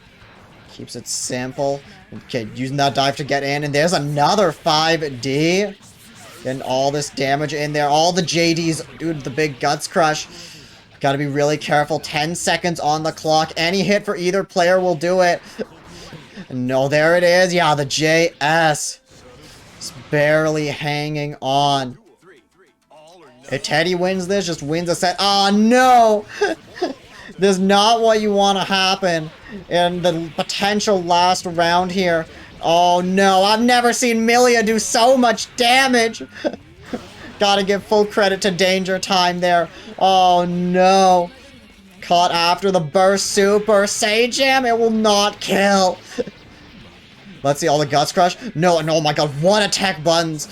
Keeps it simple. Okay, using that dive to get in, and there's another 5D. Getting all this damage in there. All the JDs. Dude, the big guts crush. Gotta be really careful. 10 seconds on the clock. Any hit for either player will do it. No, there it is. Yeah, the JS. It's barely hanging on. If Teddy wins this, just wins a set. Oh, no! This is not what you want to happen in the potential last round here. Oh, no. I've never seen Millia do so much damage. Gotta give full credit to Danger Time there. Oh, no. Caught after the burst super. Sage Jam, it will not kill. Let's see, all the Guts Crush. No, oh my god, what attack buttons.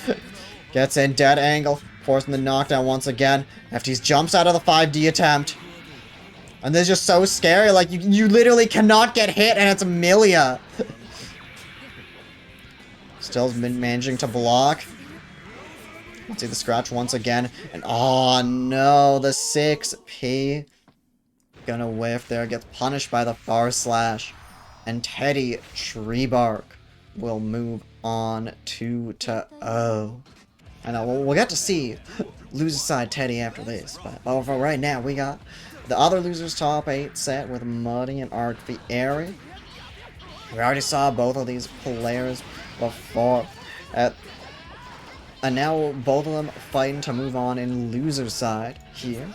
Gets in, dead angle. Forcing the knockdown once again. FT's jumps out of the 5D attempt. And this is just so scary. Like, you literally cannot get hit, and it's Millia. Still managing to block. Let's see the scratch once again. And oh no, the 6P. Gonna whiff there. Gets punished by the far slash. And TeddyTreebark will move on 2-0. I know, we'll get to see loser side Teddy after this. But for right now, we got the other losers top 8 set with Muddy and Arcfieri. We already saw both of these players before. And now both of them fighting to move on in loser side here.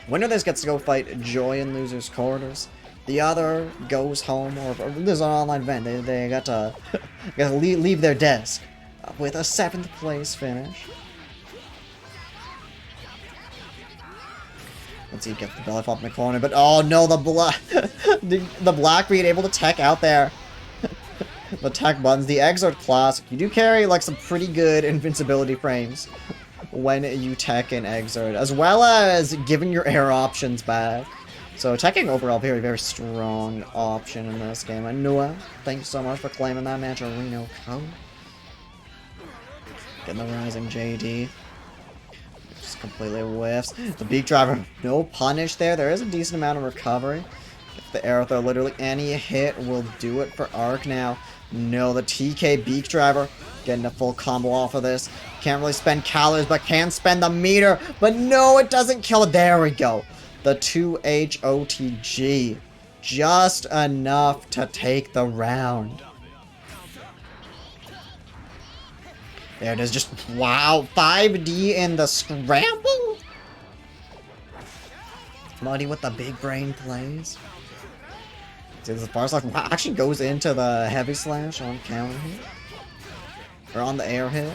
Winner of this gets to go fight Joy in losers quarters. The other goes home, or there's an online event. They got to leave their desk with a 7th place finish. Let's see, get the belly flop in the corner, but oh no, the Blackbeard able to tech out there. The tech buttons, the Exort Classic. You do carry like some pretty good invincibility frames when you tech in Exort, as well as giving your air options back. So teching overall, very, very strong option in this game. And Noah, thank you so much for claiming that match, Reno code. Getting the Rising JD. Just completely whiffs. The Beak Driver, no punish there. There is a decent amount of recovery. If the arrow throw, literally any hit will do it for Arc now. No, the TK Beak Driver getting a full combo off of this. Can't really spend calories, but can spend the meter. But no, it doesn't kill it. There we go. The 2HOTG. Just enough to take the round. There it is, just, wow, 5D in the scramble? Muddy with the big brain plays. See, the far slash actually goes into the heavy slash on counter hit. Or on the air hit.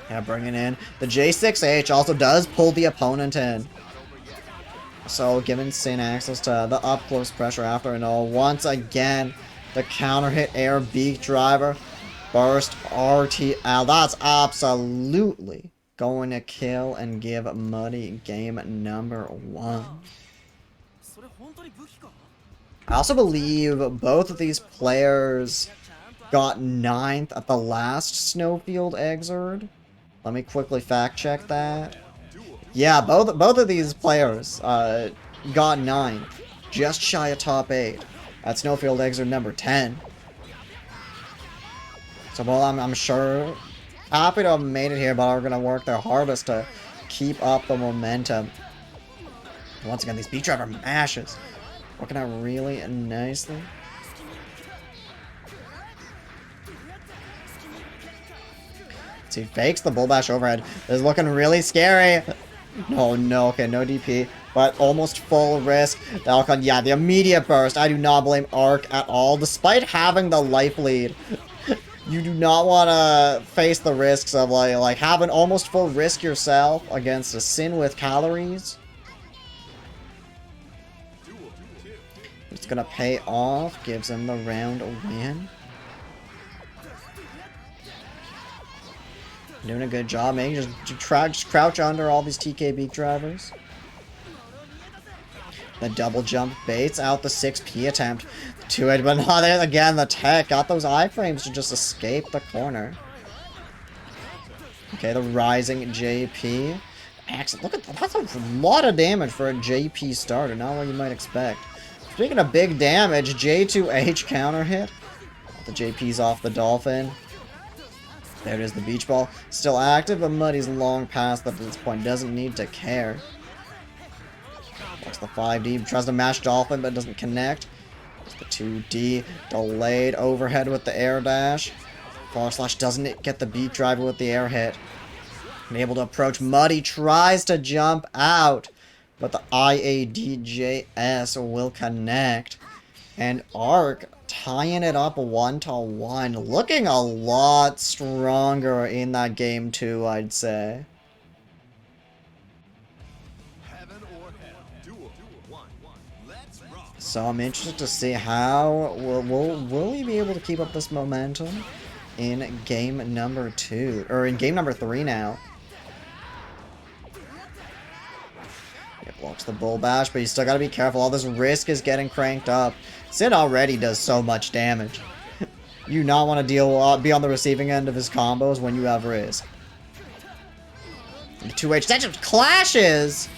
Yeah, bringing in. The J6H also does pull the opponent in. So, giving Sin access to the up-close pressure after and all. Once again, the counter hit air Beak Driver. Burst RTL. That's absolutely going to kill and give Muddy game number 1. I also believe both of these players got 9th at the last SnowField Exord. Let me quickly fact check that. Yeah, both of these players got 9th, just shy of top 8 at SnowField Exord number 10. So, well, I'm sure happy to have made it here, but are gonna work their hardest to keep up the momentum. Once again, these Beak Driver mashes working out really nicely. See, fakes the bull bash overhead. This is looking really scary. No, okay, no DP, but almost full risk. The Alcon, yeah, the immediate burst. I do not blame Arc at all, despite having the life lead. You do not want to face the risks of like having almost full risk yourself against a Sin with calories. It's gonna pay off, gives him the round win. Doing a good job, man. Just crouch under all these TK Beak Drivers. The double jump baits out the 6P attempt. 2-8, but not there again. The tech got those iframes to just escape the corner. Okay, the rising JP. Excellent. Look at that. That's a lot of damage for a JP starter. Not what you might expect. Speaking of big damage, J2H counter hit. The JP's off the Dolphin. There it is, the beach ball. Still active, but Muddy's long past that at this point. Doesn't need to care. Watch the 5D. Tries to mash Dolphin, but doesn't connect. The 2D. Delayed overhead with the air dash. Forward slash doesn't get the beat driver with the air hit. Unable to approach. Muddy tries to jump out, but the IADJS will connect. And Arc tying it up 1-1. Looking a lot stronger in that game too, I'd say. So I'm interested to see how will he be able to keep up this momentum in game number 2, or in game number 3 now. It blocks the bull bash, but you still gotta be careful. All this risk is getting cranked up. Sid already does so much damage. You not want to be on the receiving end of his combos when you have risk. The 2H that just clashes.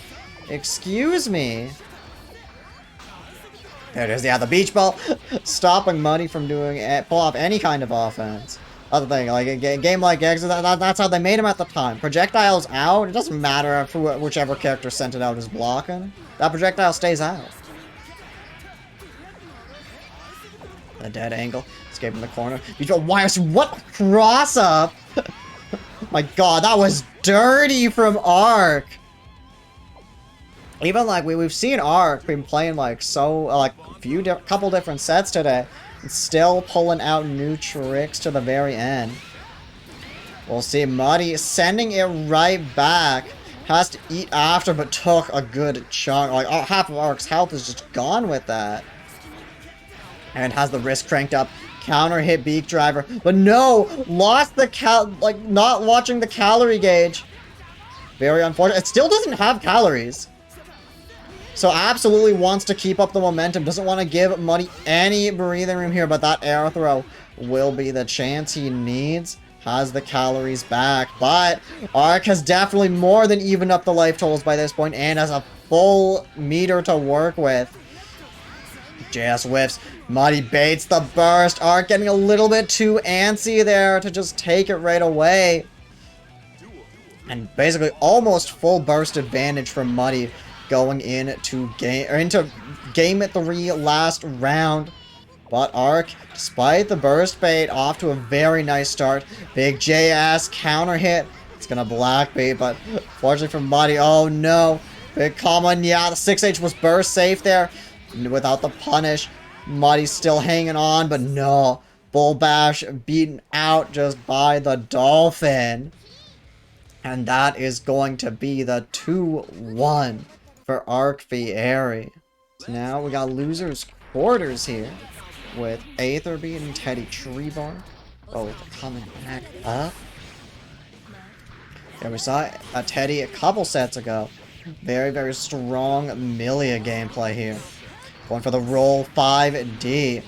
Excuse me. There it is. Yeah, the beach ball stopping Muddy from doing pull off any kind of offense. Other thing, like a game like Exit, that's how they made him at the time. Projectiles out. It doesn't matter if whichever character sent it out is blocking. That projectile stays out. A dead angle. Escaping the corner. What cross up? My god, that was dirty from Arc. Even like we've seen Arc been playing like couple different sets today, and still pulling out new tricks to the very end. We'll see Muddy sending it right back. Has to eat after, but took a good chunk. Like half of Arc's health is just gone with that. And has the wrist cranked up. Counter hit beak driver. But no! Lost the not watching the calorie gauge. Very unfortunate. It still doesn't have calories. So absolutely wants to keep up the momentum. Doesn't want to give Muddy any breathing room here. But that air throw will be the chance he needs. Has the calories back. But Arc has definitely more than evened up the life totals by this point. And has a full meter to work with. JS whiffs. Muddy baits the burst. Arc getting a little bit too antsy there to just take it right away. And basically almost full burst advantage from Muddy going into game 3 last round. But Arc, despite the burst bait, off to a very nice start. Big JS counter hit. It's gonna black bait, but fortunately for Muddy, oh no. Big common, yeah, the 6H was burst safe there. Without the punish, Muddy's still hanging on, but no. Bull bash beaten out just by the Dolphin. And that is going to be the 2-1 for Arcfieri. So now we got losers quarters here with Aetherbeat and TeddyTreebark both coming back up. Yeah, we saw a Teddy a couple sets ago. Very, very strong Millia gameplay here. Going for the roll 5D.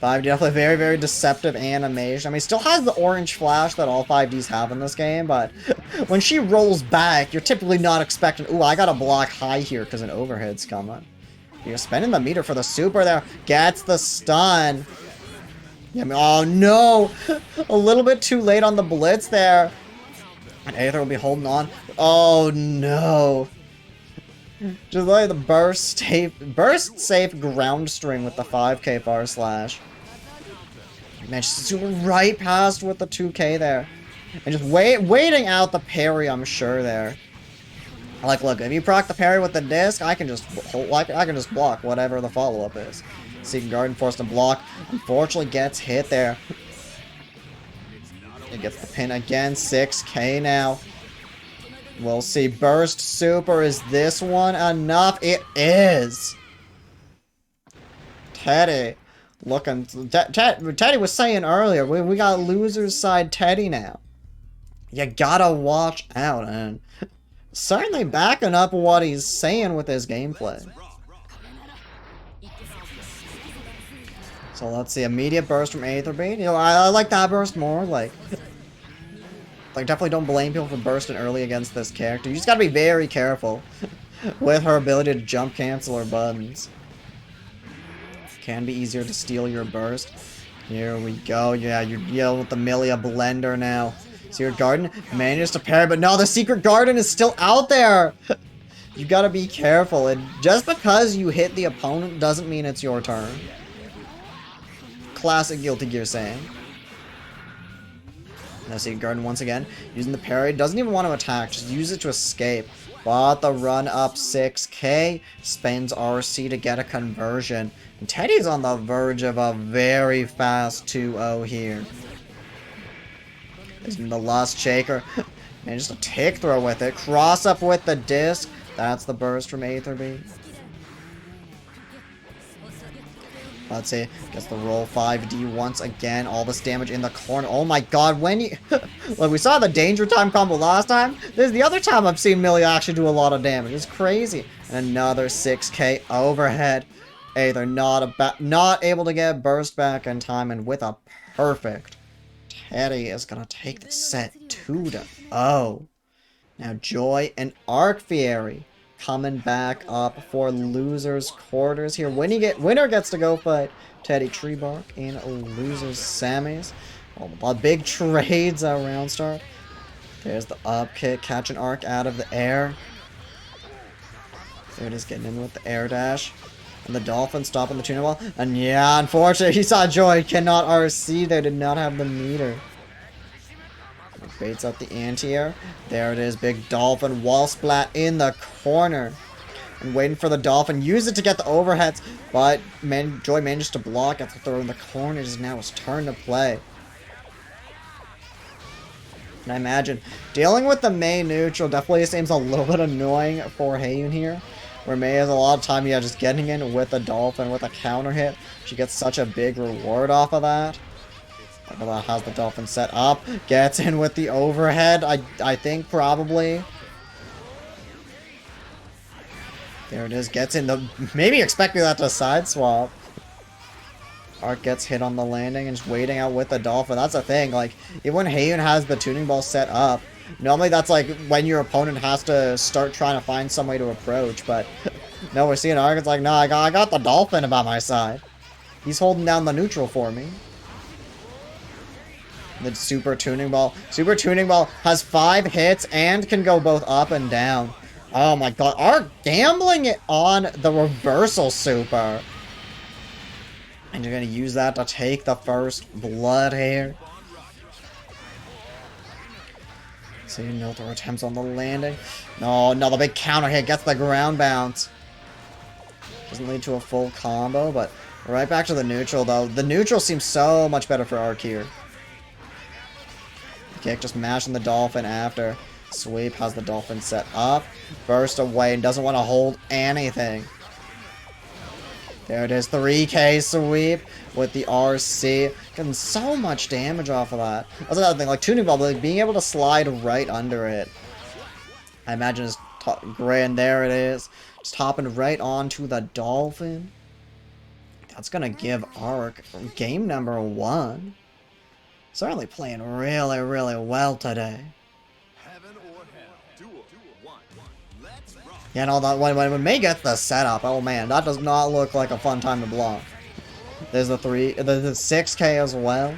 5D definitely very, very deceptive animation. I mean, still has the orange flash that all 5Ds have in this game, but when she rolls back, you're typically not expecting, ooh, I gotta block high here because an overhead's coming. You're spending the meter for the super there. Gets the stun. Yeah, I mean, oh no! A little bit too late on the blitz there. And Aether will be holding on. Oh no! Just like the burst safe ground string with the 5k bar slash. Man, just zooming right past with the 2k there. And just waiting out the parry, I'm sure there. Like, look, if you proc the parry with the disc, I can just block whatever the follow-up is. Seeking Garden forced to block. Unfortunately gets hit there. It gets the pin again, 6k now. We'll see. Burst super. Is this one enough? It is. Teddy. Looking. Teddy was saying earlier, we got loser's side Teddy now. You gotta watch out. And certainly backing up what he's saying with his gameplay. So let's see, immediate burst from Aetherbeat. You know, I like that burst more. Like, definitely don't blame people for bursting early against this character. You just gotta be very careful with her ability to jump cancel her buttons. Can be easier to steal your burst. Here we go. Yeah, you're dealing with the Millia blender now. Secret Garden manages to parry, but no, the Secret Garden is still out there! You gotta be careful. And just because you hit the opponent doesn't mean it's your turn. Classic Guilty Gear saying. Now Secret Garden once again, using the parry. Doesn't even want to attack, just use it to escape. But the run up 6k, spends RC to get a conversion. And Teddy's on the verge of a very fast 2-0 here. Using the Lust Shaker. And just a tick throw with it. Cross up with the disc. That's the burst from Aetherbeat. Let's see. Gets the roll 5D once again. All this damage in the corner. Oh my god, when you... Look, we saw the Danger Time combo last time. This is the other time I've seen Millia actually do a lot of damage. It's crazy. And another 6k overhead. Aether not able to get burst back in time. And with a perfect, Teddy is going to take the set 2-0. Now Joy and Arcfieri coming back up for losers quarters here. Winner gets to go fight TeddyTreebark in losers semis. A big trades round start. There's the up kick, catch an arc out of the air. There it is, getting in with the air dash. And the Dolphin stopping the tuner ball. And yeah, unfortunately, he saw Joy cannot RC there, did not have the meter. Baits out the anti-air. There it is, big Dolphin wall splat in the corner. And waiting for the Dolphin. Use it to get the overheads. But Joy managed to block at the throw in the corner. It is now his turn to play. And I imagine dealing with the Mei neutral definitely seems a little bit annoying for Haehyun here. Where Mei has a lot of time, yeah, just getting in with the Dolphin with a counter hit. She gets such a big reward off of that. Babbaloo has the Dolphin set up. Gets in with the overhead. I think probably. There it is. Gets in the... Maybe expecting that to side swap. Arc gets hit on the landing and just waiting out with the Dolphin. That's the thing. Like, even when Haehyun has the tuning ball set up, normally that's like when your opponent has to start trying to find some way to approach. But no, we're seeing Arc. It's like, nah, I got the Dolphin by my side. He's holding down the neutral for me. The Super Tuning Ball. Super Tuning Ball has 5 hits and can go both up and down. Oh my god. Arc gambling it on the reversal super. And you're going to use that to take the first blood here. So no throw attempts on the landing. No, the big counter hit gets the ground bounce. Doesn't lead to a full combo, but right back to the neutral though. The neutral seems so much better for Arc here. Kick, just mashing the Dolphin after. Sweep has the Dolphin set up. Burst away and doesn't want to hold anything. There it is, 3k sweep with the RC. Getting so much damage off of that. That's another thing, like tuning ball, like being able to slide right under it. I imagine it's gray, and there it is. Just hopping right onto the Dolphin. That's gonna give Arc game number 1. Certainly playing really, really well today. Yeah, no, when Mei gets the setup, oh man, that does not look like a fun time to block. There's the 6k as well.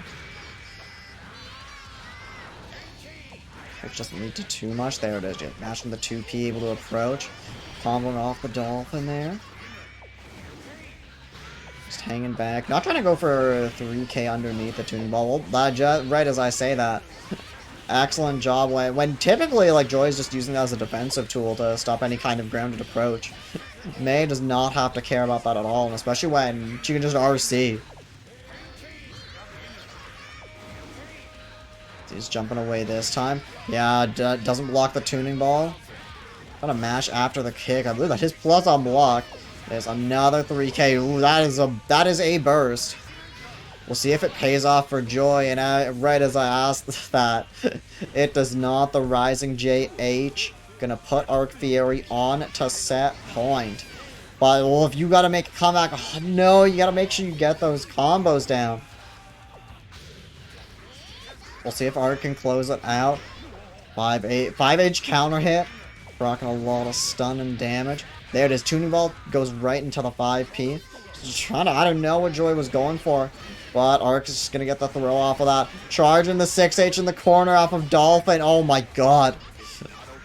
Which doesn't lead to too much. There it is, just mashing the 2p, able to approach. Comboing off the Dolphin there. Just hanging back. Not trying to go for 3k underneath the tuning ball. Well, right as I say that. Excellent job when typically like Joy is just using that as a defensive tool to stop any kind of grounded approach. Mei does not have to care about that at all, and especially when she can just RC. He's jumping away this time. Yeah, doesn't block the tuning ball. Gonna mash after the kick. I believe that his plus on block. There's another 3k. Ooh, that is a burst. We'll see if it pays off for Joy, and right as I asked that, it does not. The Rising JH Gonna put Arcfieri on to set point. But, well, if you gotta make a comeback, oh no, you gotta make sure you get those combos down. We'll see if Arc can close it out. 5H counter hit. Rocking a lot of stun and damage. There it is. Tuning Ball goes right into the 5P. Just trying to, I don't know what Joy was going for. But Arc is just gonna get the throw off of that. Charging the 6H in the corner off of Dolphin. Oh my god.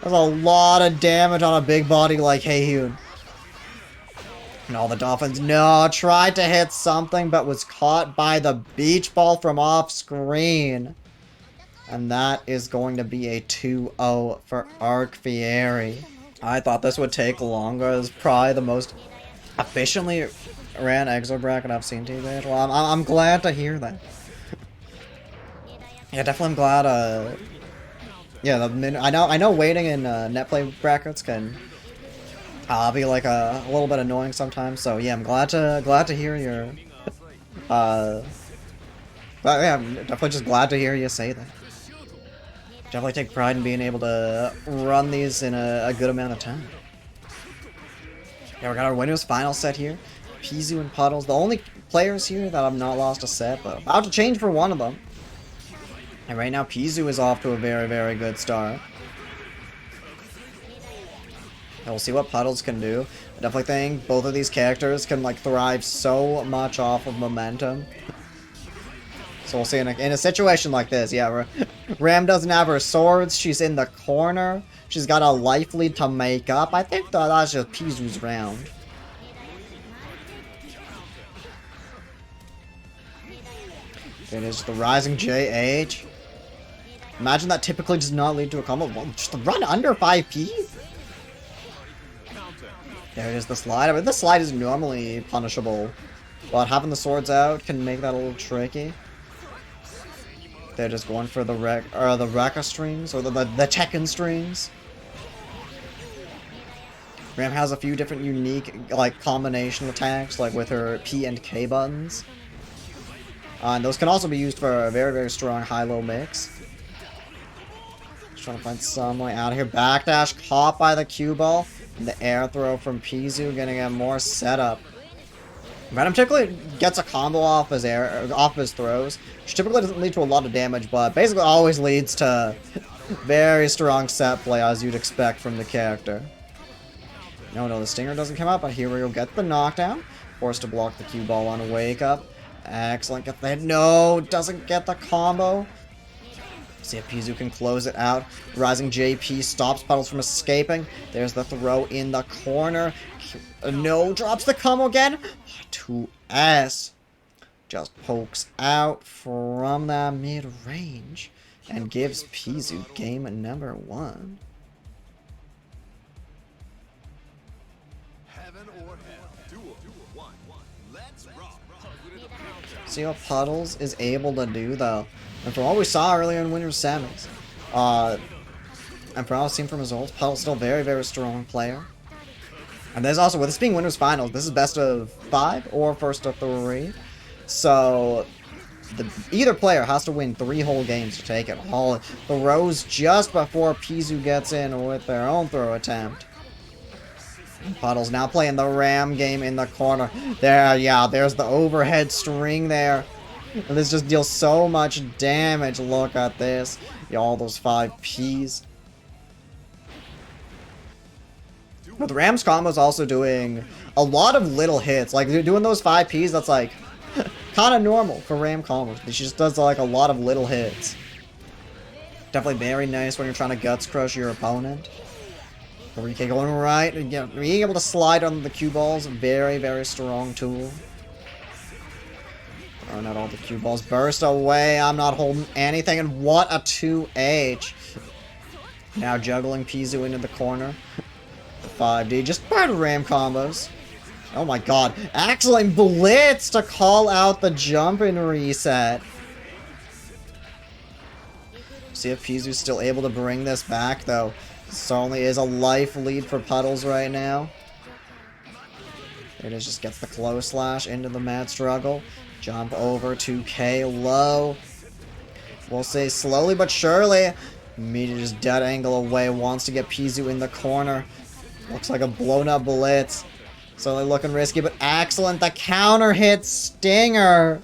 That's a lot of damage on a big body like Haehyun. And all the Dolphins, no, tried to hit something, but was caught by the beach ball from off screen. And that is going to be a 2-0 for Arcfieri. I thought this would take longer. It's probably the most efficiently ran exo bracket I've seen today. Well, I'm glad to hear that. Yeah, definitely I'm glad, yeah, I know waiting in net play brackets can be like a little bit annoying sometimes. So yeah, I'm glad to hear your but yeah, I'm definitely just glad to hear you say that. Definitely take pride in being able to run these in a good amount of time. Yeah, we got our winners final set here. pzooo and Puddles, the only players here that have not lost a set, but about to change for one of them. And right now, pzooo is off to a very, very good start. And we'll see what Puddles can do. I definitely think both of these characters can like thrive so much off of momentum. So we'll see in a situation like this. Yeah, Ram doesn't have her swords. She's in the corner. She's got a life lead to make up. I think that's just pzooo's round. It is the Rising JH. Imagine that typically does not lead to a combo. Well, just to run under 5P? There it is, the slide. I mean, this slide is normally punishable, but having the swords out can make that a little tricky. They're just going for the Rekka strings, or the Tekken strings. Ram has a few different unique, like, combination attacks, like with her P and K buttons. And those can also be used for a very, very strong high-low mix. Just trying to find some way out of here. Backdash caught by the cue ball. And the air throw from pzooo, gonna get more setup. Venom typically gets a combo off his throws, which typically doesn't lead to a lot of damage, but basically always leads to very strong set play, as you'd expect from the character. No, the stinger doesn't come out, but here we'll get the knockdown. Forced to block the cue ball on a wake up. Excellent, get the hit. No, doesn't get the combo. See if pzooo can close it out. Rising JP stops Puddles from escaping. There's the throw in the corner. No, drops the combo again. 2S just pokes out from that mid-range and gives pzooo game number 1. See what Puddles is able to do though. And from what we saw earlier in Winners Semis, and from what I've seen from results, Puddles still very, very strong player. And there's also, with this being Winners Finals, this is best of 5 or first of 3. So either player has to win 3 whole games to take it. All throws just before pzooo gets in with their own throw attempt. And Puddles now playing the Ram game in the corner. There, yeah, there's the overhead string there. And this just deals so much damage. Look at this. Yeah, all those 5Ps. But the Ram's combo is also doing a lot of little hits. Like, doing those 5Ps, that's like kind of normal for Ram combos. She just does like a lot of little hits. Definitely very nice when you're trying to guts crush your opponent. Rike going right, and yeah, being able to slide on the cue balls, very, very strong tool. Throwing out all the cue balls, burst away. I'm not holding anything, and what a 2H. Now juggling pzooo into the corner. The 5D, just part of Ram combos. Oh my god, excellent blitz to call out the jump and reset. See if pzooo's still able to bring this back though. Certainly is a life lead for Puddles right now. There it is, just gets the close slash into the mad struggle. Jump over to K low. We'll say slowly but surely. Millia just dead angle away, wants to get pzooo in the corner. Looks like a blown up blitz. Certainly looking risky, but excellent. The counter hit Stinger.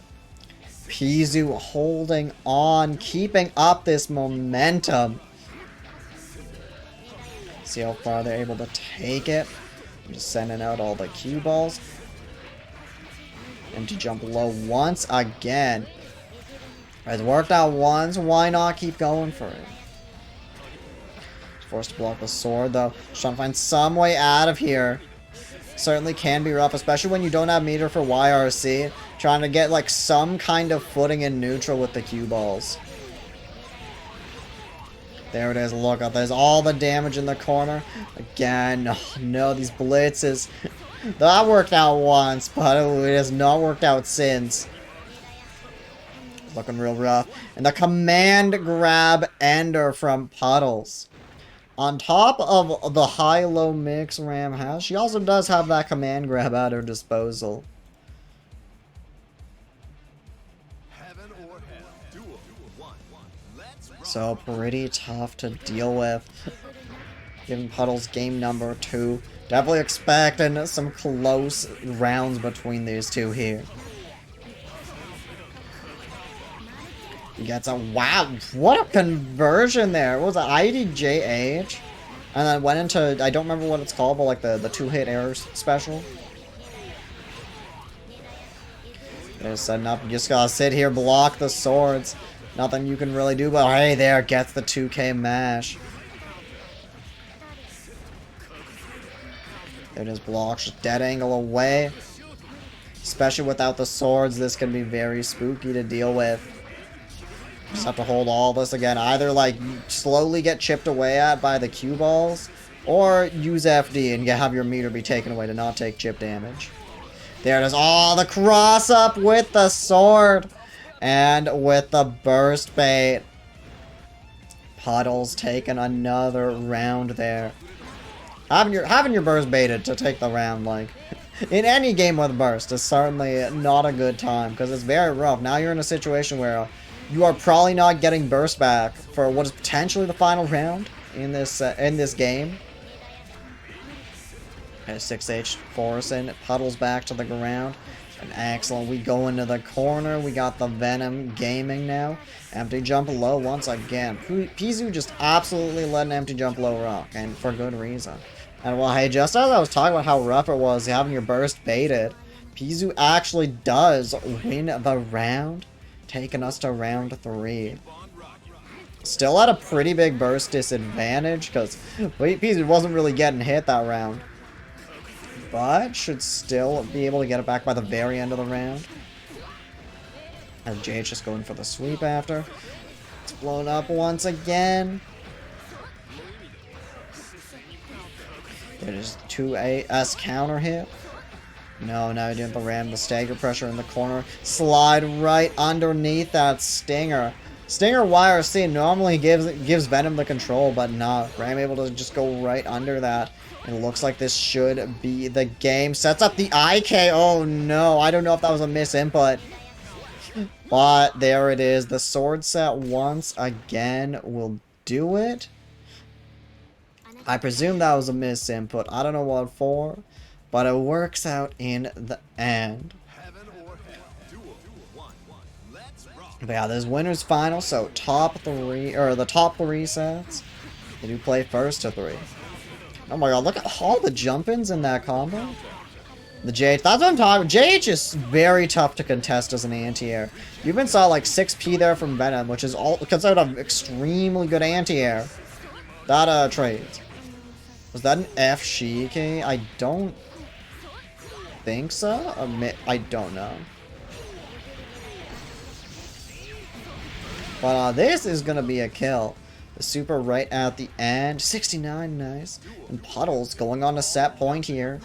pzooo holding on, keeping up this momentum. See how far they're able to take it. I'm just sending out all the cue balls. Empty jump low once again. It's worked out once, why not keep going for it? Forced to block the sword though. Just trying to find some way out of here. Certainly can be rough, especially when you don't have meter for YRC. Trying to get like some kind of footing in neutral with the cue balls. There it is, look up, there's all the damage in the corner. Again, oh no, these blitzes. That worked out once, but it has not worked out since. Looking real rough. And the command grab ender from Puddles. On top of the high-low mix Ram has, she also does have that command grab at her disposal. So pretty tough to deal with. Giving Puddles game number 2. Definitely expecting some close rounds between these two here. He gets a wow, what a conversion there. What was it, IDJH? And then went into, I don't remember what it's called, but like the 2-hit air special. They're setting up, you just gotta sit here, block the swords. Nothing you can really do, but hey, there, gets the 2K mash. There it is, blocks, just dead angle away. Especially without the swords, this can be very spooky to deal with. Just have to hold all this again. Either like slowly get chipped away at by the cue balls, or use FD and have your meter be taken away to not take chip damage. There it is. Oh, the cross up with the sword and with the burst bait. Puddles taking another round there. Having your burst baited to take the round, like in any game with burst, is certainly not a good time because it's very rough. Now you're in a situation where you are probably not getting burst back for what is potentially the final round in this game. Okay, 6H forcing Puddles back to the ground. And excellent. We go into the corner. We got the Venom gaming now. Empty jump low once again. pzooo just absolutely let an empty jump low rock, and for good reason. And well, hey, just as I was talking about how rough it was having your burst baited, pzooo actually does win the round, taking us to round 3. Still at a pretty big burst disadvantage, because pzooo wasn't really getting hit that round. But should still be able to get it back by the very end of the round. And Jade's just going for the sweep after. It's blown up once again. It is 2AS counter hit. No, now he didn't have the ram. The stagger pressure in the corner. Slide right underneath that Stinger. Stinger YRC normally gives Venom the control, but nah. Ram able to just go right under that. It looks like this should be the game. Sets up the IK. Oh no, I don't know if that was a misinput. But there it is. The sword set once again will do it. I presume that was a misinput. I don't know what for. But it works out in the end. But yeah, there's winners final. So top 3, or the top 3 sets. They do play first to 3. Oh my god, look at all the jump-ins in that combo. The JH, that's what I'm talking about. JH is very tough to contest as an anti-air. You even saw like 6p there from Venom, which is all considered an extremely good anti-air. That trades. Was that an F Shiki? I don't think so. I don't know. But this is gonna be a kill. The super right at the end. 69, nice. And Puddles going on a set point here.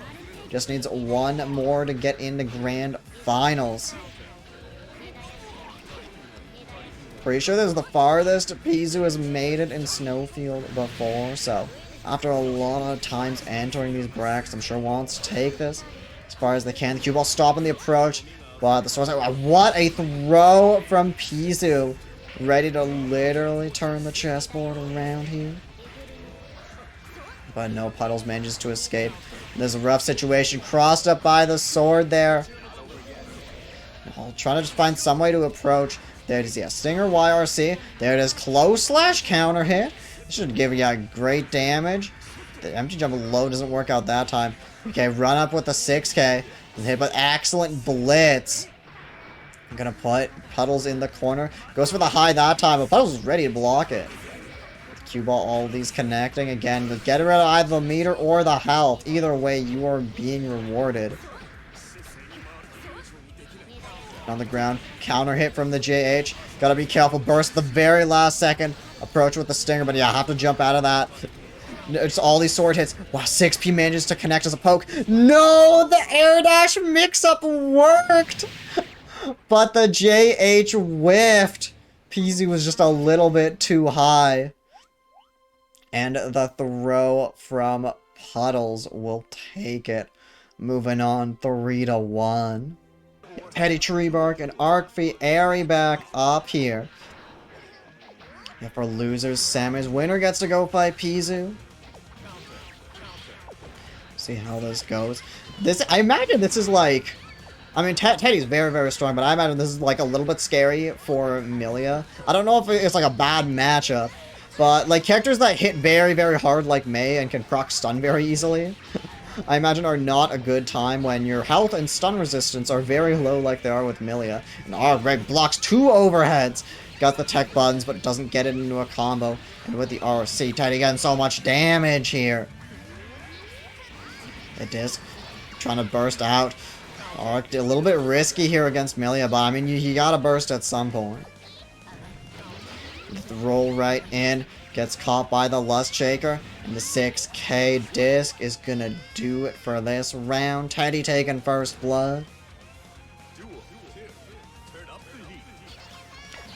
Just needs one more to get into grand finals. Pretty sure this is the farthest pzooo has made it in SnowField before. So after a lot of times entering these brackets, I'm sure wants to take this as far as they can. The cue ball stopping the approach. But the source, what a throw from pzooo. ready to literally turn the chessboard around here. But no, Puddles manages to escape. There's a rough situation, crossed up by the sword there. I'll try to just find some way to approach. There it is, yeah, Stinger YRC. There it is, close slash counter hit. This should give you great damage. The empty jump low doesn't work out that time. Okay, run up with the 6K. Hit with excellent blitz. I'm gonna put Puddles in the corner. Goes for the high that time, but Puddles is ready to block it. Cue ball, all these connecting. Again, get rid of either the meter or the health. Either way, you are being rewarded. On the ground, counter hit from the JH. Gotta be careful, burst the very last second. Approach with the Stinger, but yeah, have to jump out of that. It's all these sword hits. Wow, 6P manages to connect as a poke. No, the air dash mix-up worked! But the JH whiffed. PZ was just a little bit too high. And the throw from Puddles will take it. Moving on 3-1. TeddyTreebark and Arcfieri back up here. Yeah, for losers, Sammy's winner gets to go fight pzooo. See how this goes. I imagine this is like... I mean, Teddy's very, very strong, but I imagine this is like a little bit scary for Millia. I don't know if it's like a bad matchup, but like characters that hit very, very hard like May and can proc stun very easily, I imagine are not a good time when your health and stun resistance are very low like they are with Millia. And Greg blocks 2 overheads. Got the tech buttons, but doesn't get it into a combo. And with the RC, Teddy getting so much damage here. The disc trying to burst out. Arc a little bit risky here against Millia, but I mean, you gotta burst at some point. The roll right in, gets caught by the Lust Shaker, and the 6K disc is gonna do it for this round. Teddy taking first blood.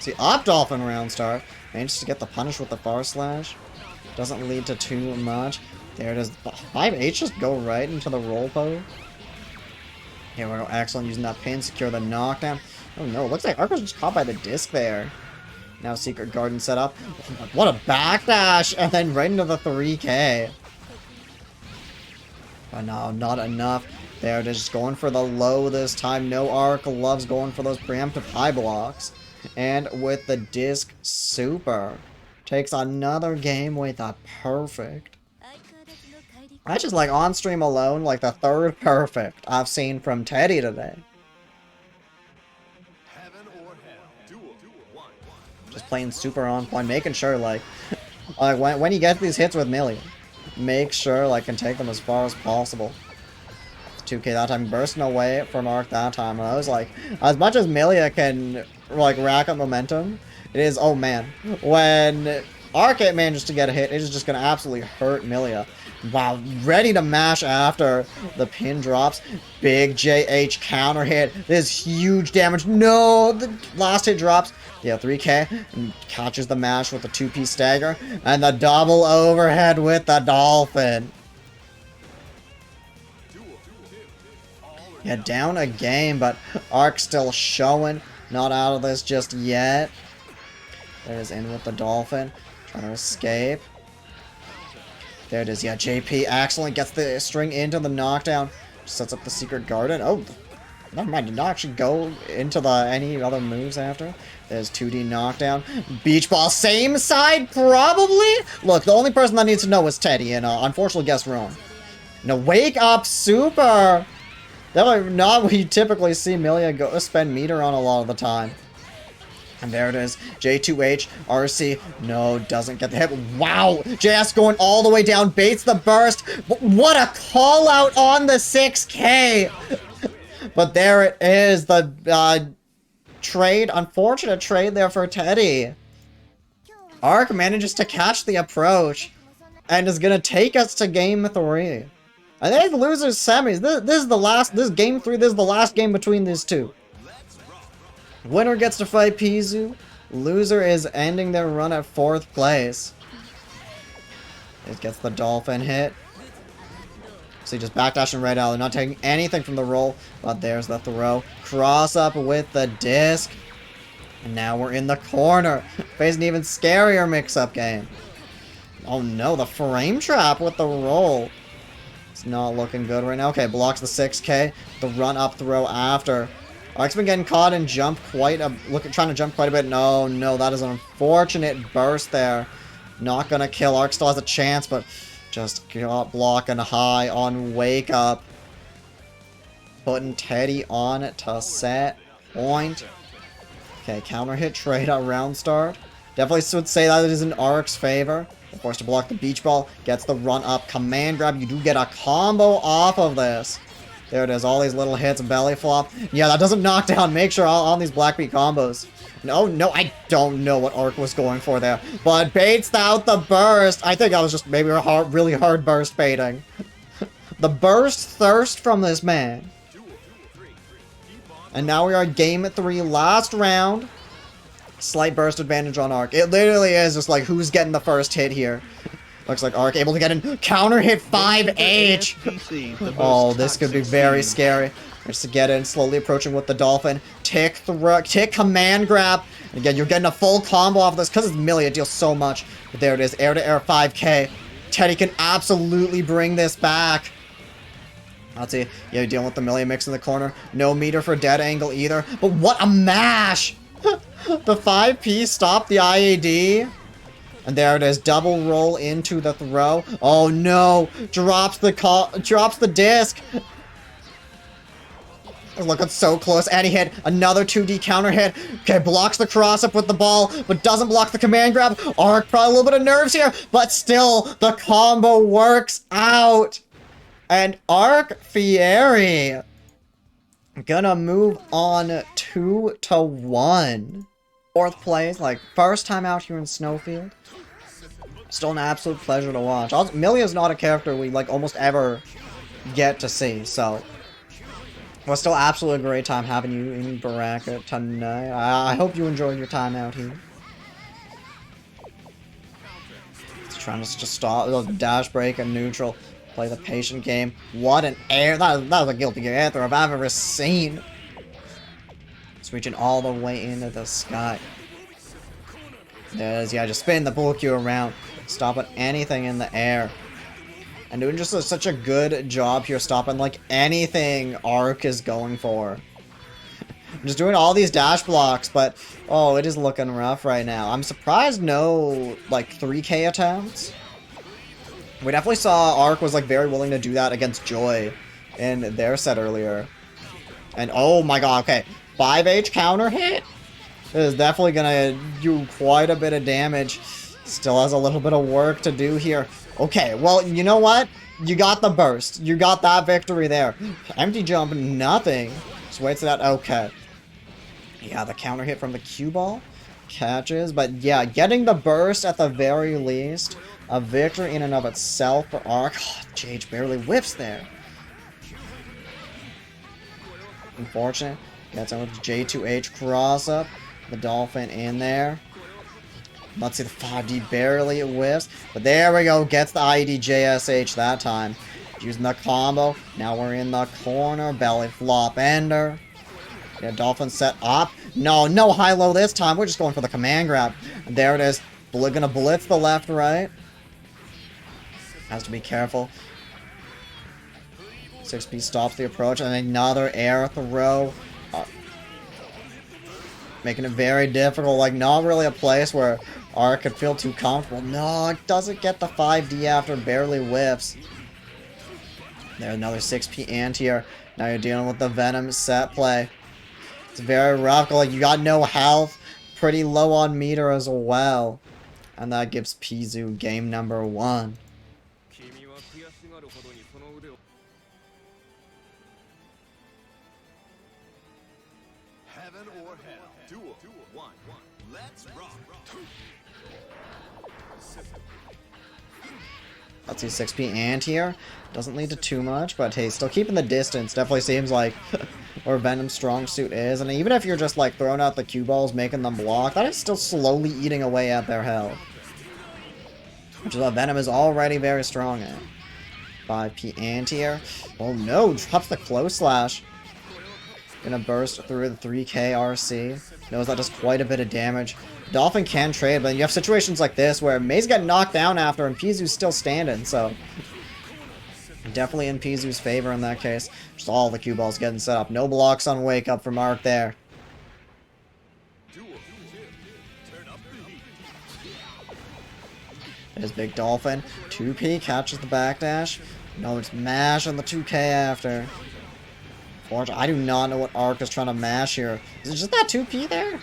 See, Op Dolphin round start. Manages to get the punish with the Far Slash. Doesn't lead to too much. There it is. 5H just go right into the roll pose. Here we go, excellent, using that pin, secure the knockdown. Oh no, looks like Arc was just caught by the disc there. Now Secret Garden set up. What a backdash! And then right into the 3K. But no, not enough. There it is, just going for the low this time. No Arc loves going for those preemptive high blocks. And with the disc super. Takes another game with a perfect. I just like on stream alone, like the 3rd perfect I've seen from Teddy today. Just playing super on point, making sure like when you get these hits with Millia, make sure like can take them as far as possible. 2K that time, bursting away from Arc that time. And I was like, as much as Millia can like rack up momentum, it is, oh man, when Arc manages to get a hit, it is just gonna absolutely hurt Millia. Wow, ready to mash after the pin drops. Big JH counter hit. This huge damage. No, the last hit drops. Yeah, 3K. And catches the mash with the 2P stagger. And the double overhead with the dolphin. Yeah, down a game, but Arc still showing. Not out of this just yet. There's in with the dolphin. Trying to escape. There it is. Yeah, JP excellent. Gets the string into the knockdown. Sets up the Secret Garden. Oh, never mind. Did not actually go into any other moves after. There's 2D knockdown. Beach ball. Same side, probably? Look, the only person that needs to know is Teddy, and unfortunately guessed wrong. Now, wake up super! Definitely not what you typically see Millia go spend meter on a lot of the time. And there it is. J2H, RC. No, doesn't get the hit. Wow! JS going all the way down. Baits the burst. What a call out on the 6K! But there it is. The trade. Unfortunate trade there for Teddy. Arc manages to catch the approach. And is going to take us to game 3. I think the losers semis. This is the last. This game 3. This is the last game between these two. Winner gets to fight pzooo. Loser is ending their run at 4th place. It gets the dolphin hit. So just backdashing right out. They're not taking anything from the roll. But there's the throw. Cross up with the disc. And now we're in the corner, facing an even scarier mix-up game. Oh no, the frame trap with the roll. It's not looking good right now. Okay, blocks the 6K. The run-up throw after. Ark's been getting caught and trying to jump quite a bit. No, that is an unfortunate burst there. Not gonna kill. Ark still has a chance, but just got blocking high on Wake Up. Putting Teddy on it to set point. Okay, counter hit trade at round start. Definitely would say that it is in Ark's favor. Of course, to block the beach ball, gets the run up, command grab. You do get a combo off of this. There it is, all these little hits, belly flop. Yeah, that doesn't knock down. Make sure on these Blackbeat combos. No, I don't know what Ark was going for there. But baits out the burst. I think that was just maybe a really hard burst baiting. The burst thirst from this man. And now we are game 3, last round. Slight burst advantage on Ark. It literally is just like, who's getting the first hit here? Looks like Ark able to get in. Counter hit 5H! Oh, this could be very scary. Just to get in, slowly approaching with the Dolphin. Tick command grab. And again, you're getting a full combo off of this because it's Millia. It deals so much. But there it is, air to air 5K. Teddy can absolutely bring this back. Let's see. Yeah, dealing with the Millia mix in the corner. No meter for dead angle either. But what a mash! The 5P stopped the IAD. And there it is, double roll into the throw. Oh no! Drops the disc. Looking so close, and he hit another 2D counter hit. Okay, blocks the cross up with the ball, but doesn't block the command grab. Ark probably a little bit of nerves here, but still the combo works out. And Arcfieri gonna move on 2-1. 4th place, like first time out here in SnowField. Still an absolute pleasure to watch. Millia's not a character we like almost ever get to see, so it was still absolutely a great time having you in bracket tonight. I hope you enjoyed your time out here. Just trying to just stop the dash break and neutral. Play the patient game. What an air. That was a guilty air throw if I've ever seen. It's reaching all the way into the sky. There's, yeah, just spin the bull cue around. Stopping anything in the air. And doing just such a good job here stopping like anything Ark is going for. Just doing all these dash blocks, but oh, it is looking rough right now. I'm surprised no like 3K attempts. We definitely saw Ark was like very willing to do that against Joy in their set earlier. And oh my god, okay. 5H counter hit? This is definitely gonna do quite a bit of damage. Still has a little bit of work to do here. Okay, well, you know what? You got the burst. You got that victory there. Empty jump, nothing. Just waits for that. Okay. Yeah, the counter hit from the cue ball catches. But yeah, getting the burst at the very least. A victory in and of itself for Ark. Oh, JH barely whiffs there. Unfortunate. Gets on with the J2H cross up. The Dolphin in there. Let's see, the 5D barely whiffs. But there we go. Gets the IED JSH that time. Using the combo. Now we're in the corner. Belly flop ender. Yeah, Dolphin set up. No high-low this time. We're just going for the command grab. And there it is. Gonna blitz the left-right. Has to be careful. 6P stops the approach. And another air throw. Making it very difficult. Like, not really a place where Ark could feel too comfortable. No, it doesn't get the 5D after barely whiffs. There's another 6P anti-air. Now you're dealing with the Venom set play. It's very rough. Like, you got no health. Pretty low on meter as well. And that gives pzooo game number 1. Heaven or hell. Duel 1. Let's rock. Let's see, 6P anti-air. Doesn't lead to too much, but hey, still keeping the distance. Definitely seems like where Venom's strong suit is. And even if you're just like throwing out the cue balls, making them block, that is still slowly eating away at their health. Which is what Venom is already very strong at. 5P anti-air. Oh no, drops the close slash. Gonna burst through the 3k RC. Knows that does quite a bit of damage. Dolphin can trade, but you have situations like this where May's got knocked down after and Pizoo's still standing, so definitely in Pizoo's favor in that case. Just all the cue balls getting set up. No blocks on Wake Up for Mark there. There's Big Dolphin. 2P catches the backdash. No, it's mash on the 2K after. I do not know what Arc is trying to mash here. Is it just that 2P there?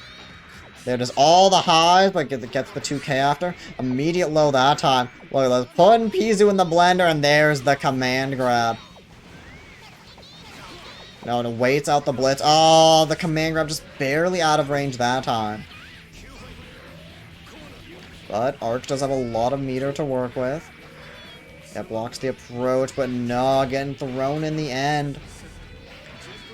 There does all the highs, but gets the 2K after. Immediate low that time. Look at this. Putting Pizoo in the blender, and there's the command grab. No, and it waits out the blitz. Oh, the command grab just barely out of range that time. But Arc does have a lot of meter to work with. That blocks the approach, but no, getting thrown in the end.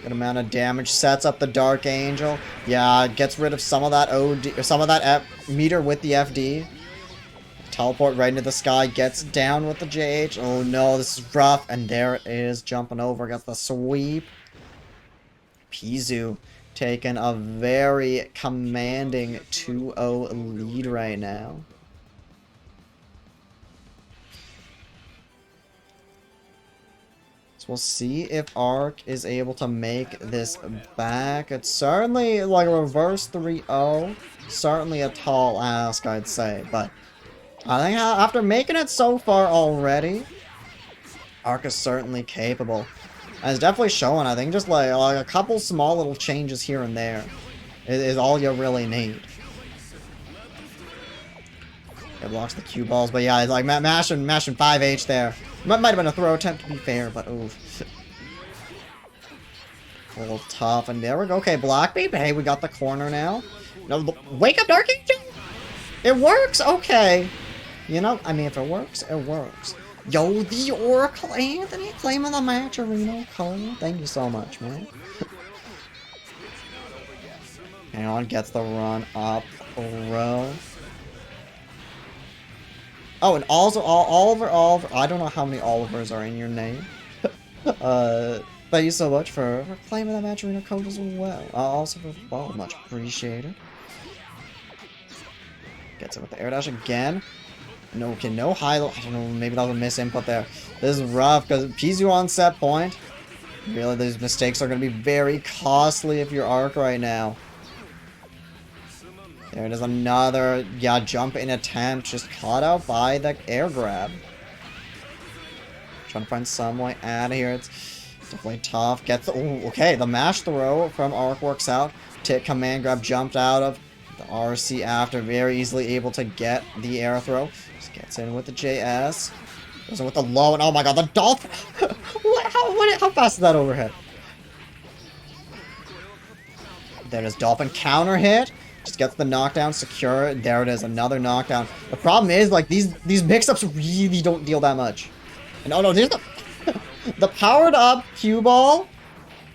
Good amount of damage. Sets up the Dark Angel. Yeah, gets rid of some of that OD, or some of that meter with the FD. Teleport right into the sky. Gets down with the JH. Oh no, this is rough. And there it is, jumping over. Gets the sweep. Pizoo taking a very commanding 2-0 lead right now. So we'll see if Arc is able to make this back. It's certainly like a reverse 3-0. Certainly a tall ask, I'd say. But I think after making it so far already, Arc is certainly capable. And it's definitely showing, I think, just like a couple small little changes here and there is all you really need. It blocks the cue balls, but yeah, it's like mashing 5H there. Might have been a throw attempt to be fair, but oof. A little tough, and there we go. Okay, block beat, but hey, we got the corner now. No, Wake Up Dark Angel! It works! Okay. You know, I mean, if it works, it works. Yo, the Oracle Anthony claiming the match arena code. Thank you so much, man. Hang on, gets the run up row. Oh, and also Oliver, I don't know how many Olivers are in your name. Thank you so much for claiming the match arena code as well. Also for the follow, much appreciated. Gets it with the air dash again. No, okay, no high. I don't know, maybe that was a miss input there. This is rough because Pizoo on set point. Really, these mistakes are going to be very costly if you're Arc right now. There it is, another, yeah, jump in attempt, just caught out by the air grab. Trying to find some way out of here. It's definitely tough. Gets, oh, okay, the mash throw from Arc works out. Command grab jumped out of the RC after, very easily able to get the air throw. Just gets in with the JS. Goes in with the low, and oh my god, the Dolphin! How fast is that overhead? There is Dolphin counter hit. Just gets the knockdown secure. There it is, another knockdown. The problem is, like, these mix-ups really don't deal that much. And oh no, there's the the powered up cue ball.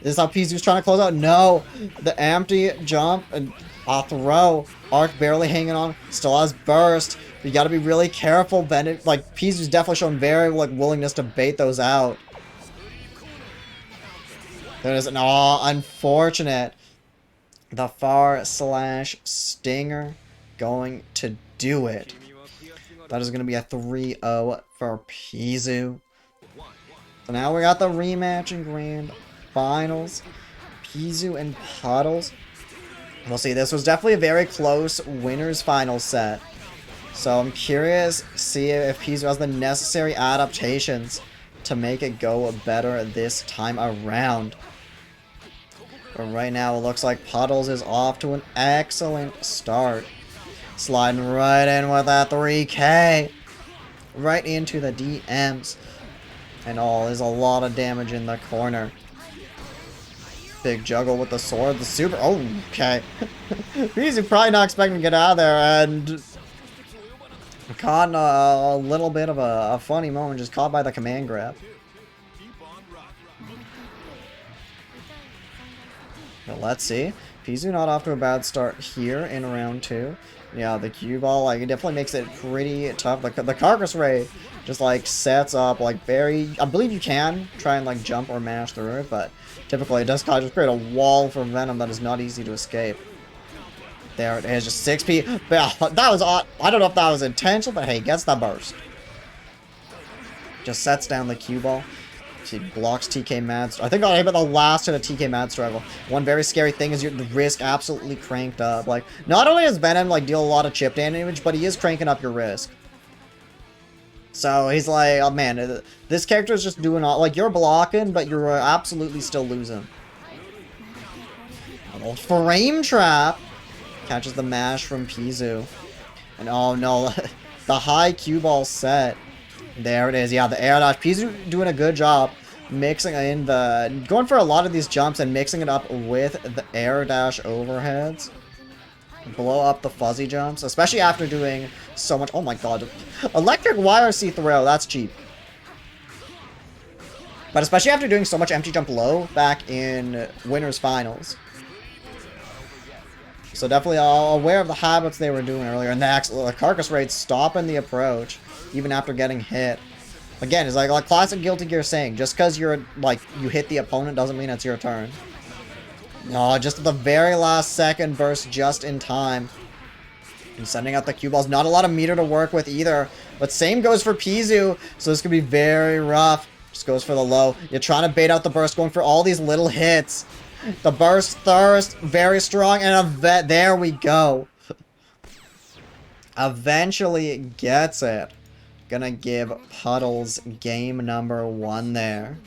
Is how Pizoo's trying to close out. No, the empty jump and throw. Arc barely hanging on. Still has burst. But you got to be really careful. Bennett, like, Pizoo's definitely shown very like willingness to bait those out. There is an unfortunate. The far slash stinger going to do it. That is going to be a 3-0 for Pizoo. So now we got the rematch in Grand Finals. Pizoo and Puddles. We'll see. This was definitely a very close winners final set. So I'm curious to see if Pizoo has the necessary adaptations to make it go better this time around. But right now, it looks like Puddles is off to an excellent start. Sliding right in with that 3K. Right into the DMs. And all, there's a lot of damage in the corner. Big juggle with the sword. The super... Oh, okay. He's probably not expecting to get out of there. And caught in a little bit of a funny moment. Just caught by the command grab. But let's see. Pizoo not off to a bad start here in round 2. Yeah, the cue ball, like, it definitely makes it pretty tough. The Carcass Ray just like sets up like very, I believe you can try and like jump or mash through it, but typically it does kind of just create a wall for Venom that is not easy to escape. There it is, just 6p. But that was odd. I don't know if that was intentional, but hey, gets the burst. Just sets down the cue ball. She blocks TK Mad's. I think I'll hit the last hit of TK Mad's struggle. One very scary thing is the risk absolutely cranked up. Like, not only does Venom like deal a lot of chip damage, but he is cranking up your risk. So he's like, oh man, this character is just doing all, like, you're blocking, but you're absolutely still losing. An old frame trap. Catches the mash from pzooo. And oh no, the high cue ball set. There it is. Yeah, the air dash. pzooo doing a good job mixing in the... Going for a lot of these jumps and mixing it up with the air dash overheads. Blow up the fuzzy jumps. Especially after doing so much... Oh my god. Electric YRC throw. That's cheap. But especially after doing so much empty jump low back in Winners Finals. So definitely aware of the habits they were doing earlier. And the Carcass Raid stopping the approach, even after getting hit. Again, it's like classic Guilty Gear saying, just because you're, like, you hit the opponent doesn't mean it's your turn. No, just at the very last second, burst just in time. And sending out the cue balls. Not a lot of meter to work with either. But same goes for pzooo, so this could be very rough. Just goes for the low. You're trying to bait out the burst, going for all these little hits. The burst thirst, very strong, and there we go. Eventually gets it. Gonna give Puddles game number 1 there.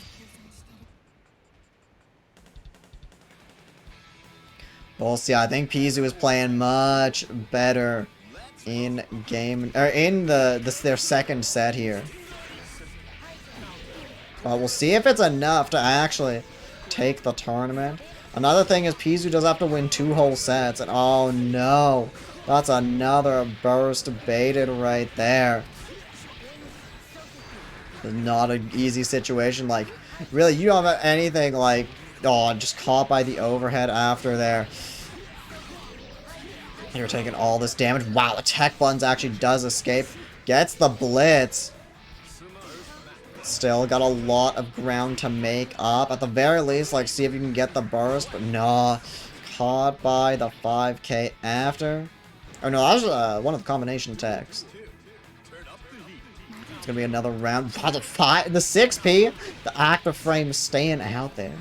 We'll see. I think pzooo is playing much better in game, or in their second set here. But we'll see if it's enough to actually take the tournament. Another thing is pzooo does have to win 2 whole sets, and oh no, that's another burst baited right there. Not an easy situation. Like, really, you don't have anything like, oh, just caught by the overhead after there. You're taking all this damage. Wow, the tech buns actually does escape. Gets the blitz. Still got a lot of ground to make up. At the very least, like, see if you can get the burst. But no, caught by the 5k after. Oh no, that was one of the combination attacks. It's gonna be another round. The 6p, the active frame staying out there.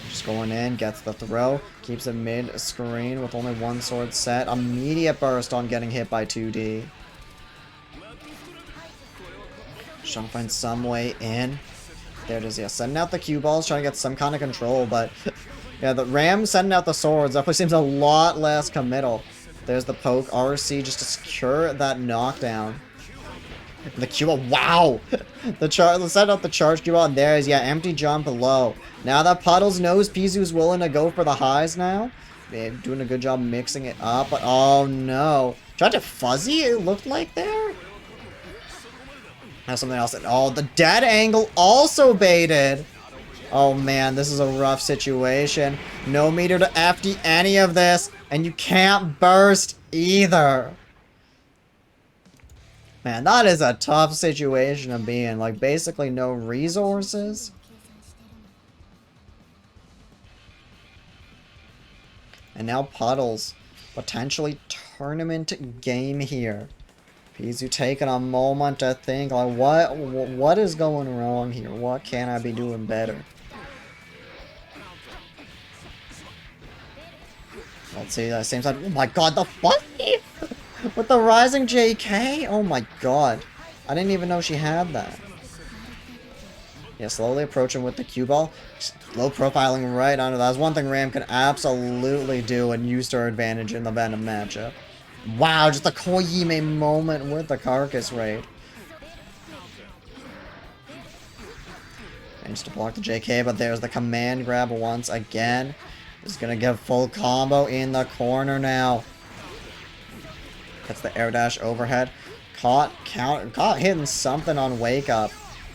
Just going in, gets the throw, keeps it mid-screen with only 1 sword set. Immediate burst on getting hit by 2D. Just trying to find some way in. There it is, yeah. Sending out the cue balls, trying to get some kind of control, but yeah, the Ram sending out the swords definitely seems a lot less committal. There's the poke, RC just to secure that knockdown. The cue ball, wow! Let's send out the charge cue ball, and there is, yeah, empty jump low. Now that Puddles knows pzooo's willing to go for the highs now. They're doing a good job mixing it up, but oh no. Tried to fuzzy, it looked like there? Have something else. Oh, the dead angle also baited. Oh man, this is a rough situation. No meter to FD any of this, and you can't burst either. Man, that is a tough situation to be in. Like, basically no resources. And now Puddles. Potentially tournament game here. pzooo taking a moment to think, like, what is going wrong here? What can I be doing better? Let's see, that same side. Oh my god, the fuzzy! With the rising JK? Oh my god. I didn't even know she had that. Yeah, slowly approaching with the cue ball. Low profiling right onto that. That's one thing Ram can absolutely do and use to her advantage in the Venom matchup. Wow, just a Koyime moment with the Carcass Raid. Managed to block the JK, but there's the command grab once again. Just gonna give full combo in the corner now. That's the air dash overhead. Caught hitting something on wake up.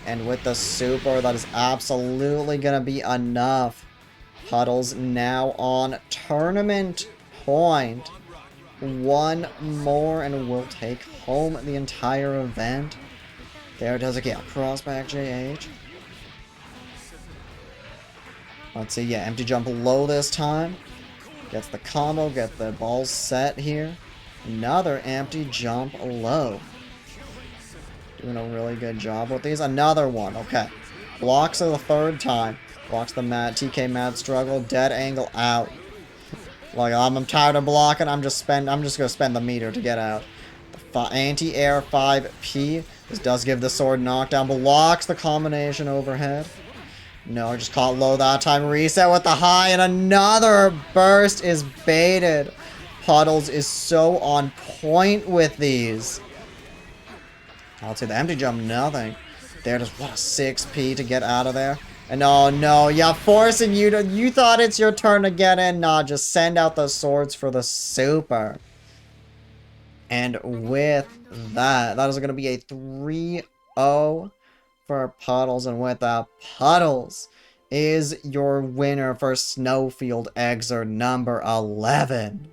And with the super, that is absolutely gonna be enough. Puddles now on tournament point. one more and we'll take home the entire event. There does it get crossback JH. Let's see, yeah, empty jump low this time. Gets the combo, get the balls set here. Another empty jump low. Doing a really good job with these. Another one, okay. Blocks it the third time. Blocks the TK mad struggle. Dead angle out. Like, I'm tired of blocking. I'm just gonna spend the meter to get out. The anti-air 5P. This does give the sword knockdown. Blocks the combination overhead. No, just caught low that time. Reset with the high, and another burst is baited. Puddles is so on point with these. I'll say the empty jump, nothing. There, just what a 6P to get out of there. And oh no, yeah, forcing you to, you thought it's your turn to get in. Nah, just send out the swords for the super. And with that, that is going to be a 3-0 for Puddles. And with that, Puddles is your winner for SnowField Exer number 11.